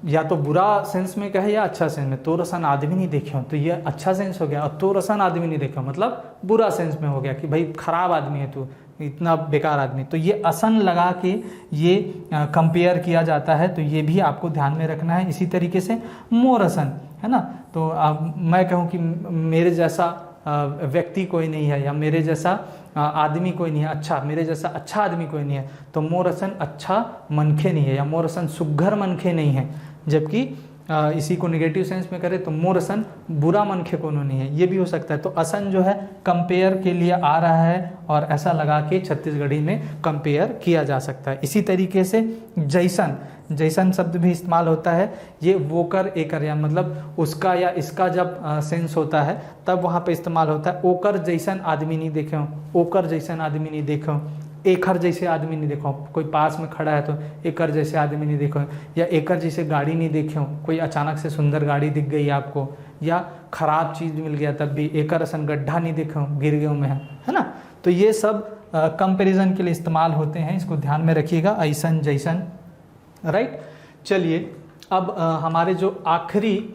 S2: या तो बुरा सेंस में कहे या अच्छा सेंस में, तो रसन आदमी नहीं देखे हो, तो ये अच्छा सेंस हो गया। और तो रसन आदमी नहीं देखा मतलब बुरा सेंस में हो गया कि भाई खराब आदमी है तू, इतना बेकार आदमी। तो ये असन लगा के ये कंपेयर किया जाता है, तो ये भी आपको ध्यान में रखना है। इसी तरीके से मोरसन, है ना, तो मैं कहूँ कि मेरे जैसा व्यक्ति कोई नहीं है, या मेरे जैसा आदमी कोई नहीं है, अच्छा, मेरे जैसा अच्छा आदमी कोई नहीं है, तो मोरसन अच्छा मनखे नहीं है, या मोरसन सुघ्घर मनखे नहीं है। जबकि इसी को नेगेटिव सेंस में करें तो मोरसन बुरा मनखे कोनो नहीं है, ये भी हो सकता है। तो असन जो है कंपेयर के लिए आ रहा है, और ऐसा लगा के छत्तीसगढ़ी में कंपेयर किया जा सकता है। इसी तरीके से जैसन, जैसन शब्द भी इस्तेमाल होता है। ये वोकर एकर, या मतलब उसका या इसका जब सेंस होता है तब वहाँ पे इस्तेमाल होता है। ओकर जैसन आदमी नहीं देखे हो, ओकर जैसन आदमी नहीं देखे हो, एकर जैसे आदमी नहीं देखो, कोई पास में खड़ा है तो एकर जैसे आदमी नहीं देखो, या एकर जैसे गाड़ी नहीं देखे हो, कोई अचानक से सुंदर गाड़ी दिख गई आपको, या खराब चीज़ मिल गया तब भी एकर असन गड्ढा नहीं देखे हो, गिर गए में है ना। तो ये सब कंपैरिजन के लिए इस्तेमाल होते हैं, इसको ध्यान में रखिएगा, ऐसन जैसन, राइट। चलिए अब हमारे जो आखिरी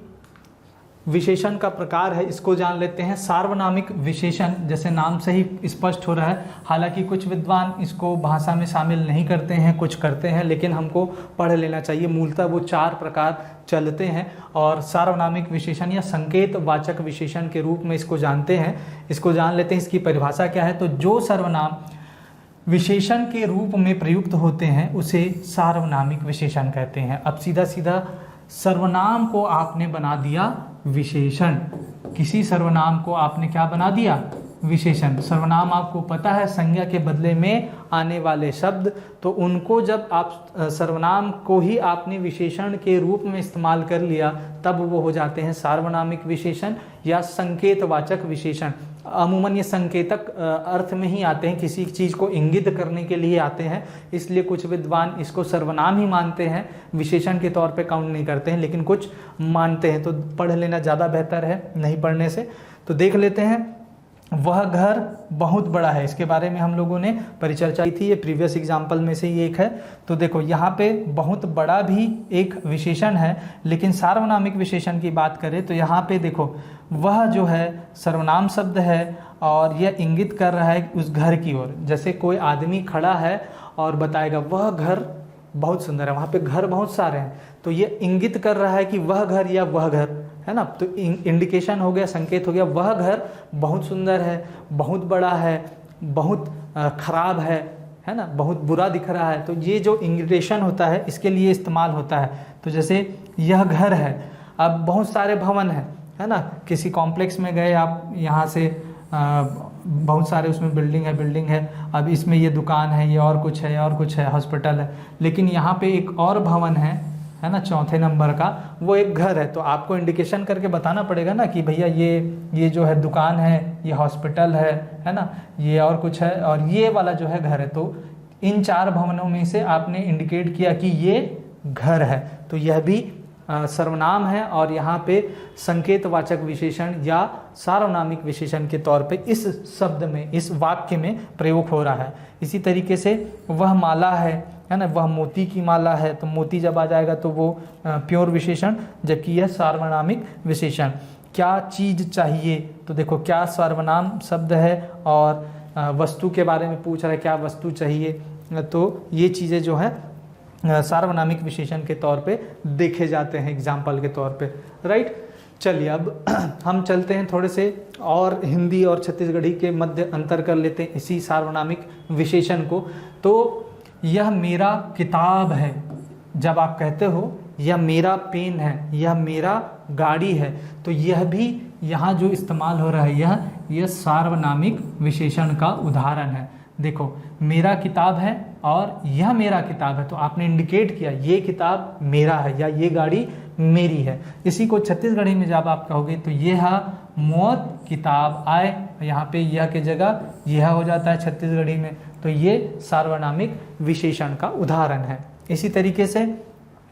S2: विशेषण का प्रकार है इसको जान लेते हैं, सार्वनामिक विशेषण। जैसे नाम से ही स्पष्ट हो रहा है, हालांकि कुछ विद्वान इसको भाषा में शामिल नहीं करते हैं, कुछ करते हैं, लेकिन हमको पढ़ लेना चाहिए। मूलतः वो 4 प्रकार चलते हैं और सार्वनामिक विशेषण या संकेत वाचक विशेषण के रूप में इसको जानते हैं। इसको जान लेते हैं, इसकी परिभाषा क्या है। तो जो सर्वनाम विशेषण के रूप में प्रयुक्त होते हैं उसे सार्वनामिक विशेषण कहते हैं। अब सीधा सीधा सर्वनाम को आपने बना दिया विशेषण, किसी सर्वनाम को आपने क्या बना दिया, विशेषण। सर्वनाम आपको पता है संज्ञा के बदले में आने वाले शब्द, तो उनको जब आप सर्वनाम को ही आपने विशेषण के रूप में इस्तेमाल कर लिया तब वो हो जाते हैं सार्वनामिक विशेषण या संकेतवाचक विशेषण। अमूमन ये संकेतक अर्थ में ही आते हैं, किसी चीज़ को इंगित करने के लिए आते हैं, इसलिए कुछ विद्वान इसको सर्वनाम ही मानते हैं, विशेषण के तौर पे काउंट नहीं करते हैं, लेकिन कुछ मानते हैं। तो पढ़ लेना ज़्यादा बेहतर है नहीं पढ़ने से। तो देख लेते हैं, वह घर बहुत बड़ा है, इसके बारे में हम लोगों ने परिचर्चा की थी, ये प्रीवियस एग्जाम्पल में से ही एक है। तो देखो यहाँ पे बहुत बड़ा भी एक विशेषण है, लेकिन सार्वनामिक विशेषण की बात करें तो यहाँ पे देखो वह जो है सर्वनाम शब्द है और यह इंगित कर रहा है उस घर की ओर। जैसे कोई आदमी खड़ा है और बताएगा वह घर बहुत सुंदर है, वहाँ पे घर बहुत सारे हैं, तो ये इंगित कर रहा है कि वह घर या वह घर है ना। तो इंडिकेशन हो गया, संकेत हो गया, वह घर बहुत सुंदर है, बहुत बड़ा है, बहुत खराब है ना, बहुत बुरा दिख रहा है। तो ये जो इंडिकेशन होता है इसके लिए इस्तेमाल होता है। तो जैसे यह घर है, अब बहुत सारे भवन है ना, किसी कॉम्प्लेक्स में गए आप, यहाँ से बहुत सारे उसमें बिल्डिंग है, अब इसमें ये दुकान है, ये और कुछ है, और कुछ है, हॉस्पिटल है, लेकिन यहाँ पे एक और भवन है ना, चौथे नंबर का, वो एक घर है। तो आपको इंडिकेशन करके बताना पड़ेगा ना कि भैया ये जो है दुकान है, ये हॉस्पिटल है ना, ये और कुछ है, और ये वाला जो है घर है। तो इन 4 भवनों में से आपने इंडिकेट किया कि ये घर है, तो यह भी सर्वनाम है और यहाँ पे संकेतवाचक विशेषण या सार्वनामिक विशेषण के तौर पे इस शब्द में, इस वाक्य में प्रयोग हो रहा है। इसी तरीके से वह माला है ना, वह मोती की माला है, तो मोती जब आ जाएगा तो वो प्योर विशेषण, जबकि यह सार्वनामिक विशेषण। क्या चीज़ चाहिए, तो देखो क्या सर्वनाम शब्द है और वस्तु के बारे में पूछ रहा है, क्या वस्तु चाहिए, तो ये चीज़ें जो है सार्वनामिक विशेषण के तौर पे देखे जाते हैं एग्जाम्पल के तौर पे, राइट। चलिए अब हम चलते हैं थोड़े से और हिंदी और छत्तीसगढ़ी के मध्य अंतर कर लेते हैं इसी सार्वनामिक विशेषण को। तो यह मेरा किताब है, जब आप कहते हो यह मेरा पेन है, यह मेरा गाड़ी है, तो यह भी यहाँ जो इस्तेमाल हो रहा है यह सार्वनामिक विशेषण का उदाहरण है। देखो मेरा किताब है और यह मेरा किताब है, तो आपने इंडिकेट किया ये किताब मेरा है या ये गाड़ी मेरी है। इसी को छत्तीसगढ़ी में जब आप कहोगे तो यह मोत किताब आए, यहाँ पे यह के जगह यह हो जाता है छत्तीसगढ़ी में, तो ये सार्वनामिक विशेषण का उदाहरण है। इसी तरीके से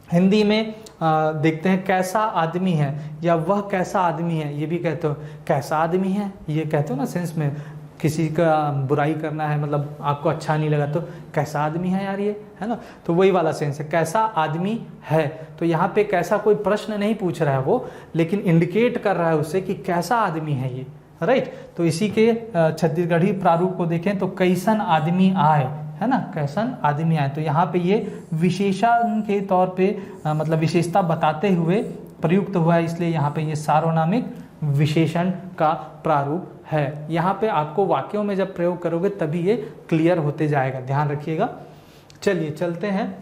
S2: हिंदी में देखते हैं कैसा आदमी है या वह कैसा आदमी है, ये भी कहते हो कैसा आदमी है, ये कहते हो ना सेंस में, किसी का बुराई करना है, मतलब आपको अच्छा नहीं लगा तो कैसा आदमी है यार ये, है ना, तो वही वाला सेंस है, कैसा आदमी है। तो यहाँ पे कैसा कोई प्रश्न नहीं पूछ रहा है वो, लेकिन इंडिकेट कर रहा है उससे कि कैसा आदमी है ये, राइट। तो इसी के छत्तीसगढ़ी प्रारूप को देखें तो कैसन आदमी आए, है ना, कैसन आदमी आए, तो यहाँ पे ये विशेषण के तौर पे मतलब विशेषता बताते हुए प्रयुक्त हुआ है, इसलिए यहाँ पे ये सार्वनामिक विशेषण का प्रारूप है। यहाँ पे आपको वाक्यों में जब प्रयोग करोगे तभी ये क्लियर होते जाएगा, ध्यान रखिएगा। चलिए चलते हैं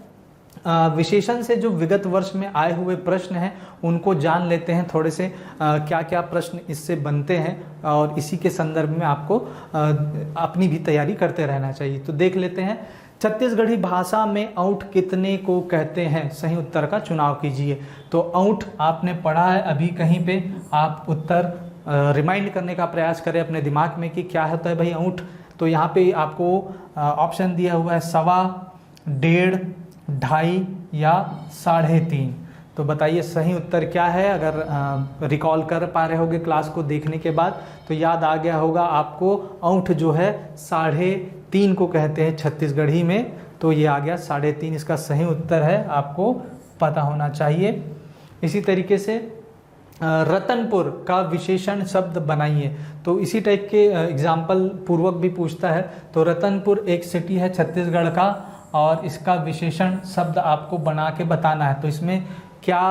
S2: विशेषण से जो विगत वर्ष में आए हुए प्रश्न हैं उनको जान लेते हैं थोड़े से, क्या क्या प्रश्न इससे बनते हैं, और इसी के संदर्भ में आपको अपनी भी तैयारी करते रहना चाहिए। तो देख लेते हैं, छत्तीसगढ़ी भाषा में औंठ कितने को कहते हैं, सही उत्तर का चुनाव कीजिए। तो औंठ आपने पढ़ा है अभी कहीं पे, आप उत्तर रिमाइंड करने का प्रयास करें अपने दिमाग में कि क्या होता है भाई औंठ। तो यहाँ पे आपको ऑप्शन दिया हुआ है 1.25, 1.5, 2.5 या 3.5। तो बताइए सही उत्तर क्या है। अगर रिकॉल कर पा रहे होगे क्लास को देखने के बाद तो याद आ गया होगा आपको, औंठ जो है 3.5 को कहते हैं छत्तीसगढ़ी में, तो ये आ गया 3.5, इसका सही उत्तर है, आपको पता होना चाहिए। इसी तरीके से रतनपुर का विशेषण शब्द बनाइए, तो इसी टाइप के एग्जाम्पल पूर्वक भी पूछता है। तो रतनपुर एक सिटी है छत्तीसगढ़ का और इसका विशेषण शब्द आपको बना के बताना है। तो इसमें क्या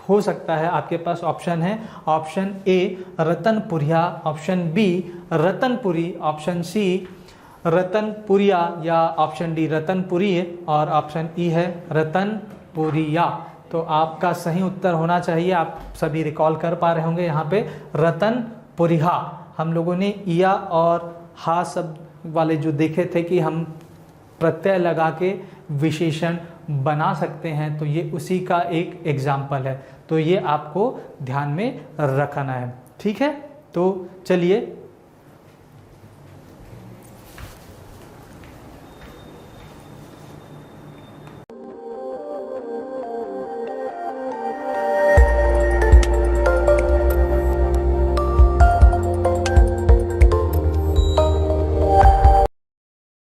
S2: हो सकता है, आपके पास ऑप्शन है, option A Ratanpuriya, option B Ratanpuri, option C Ratanpuriya या ऑप्शन डी रतनपुरी और ऑप्शन ई है रतनपुरिया। तो आपका सही उत्तर होना चाहिए, आप सभी रिकॉल कर पा रहे होंगे यहाँ पे रतनपुरिया। हम लोगों ने इया और हा शब्द वाले जो देखे थे कि हम प्रत्यय लगा के विशेषण बना सकते हैं, तो ये उसी का एक एग्जाम्पल है। तो ये आपको ध्यान में रखना है, ठीक है। तो चलिए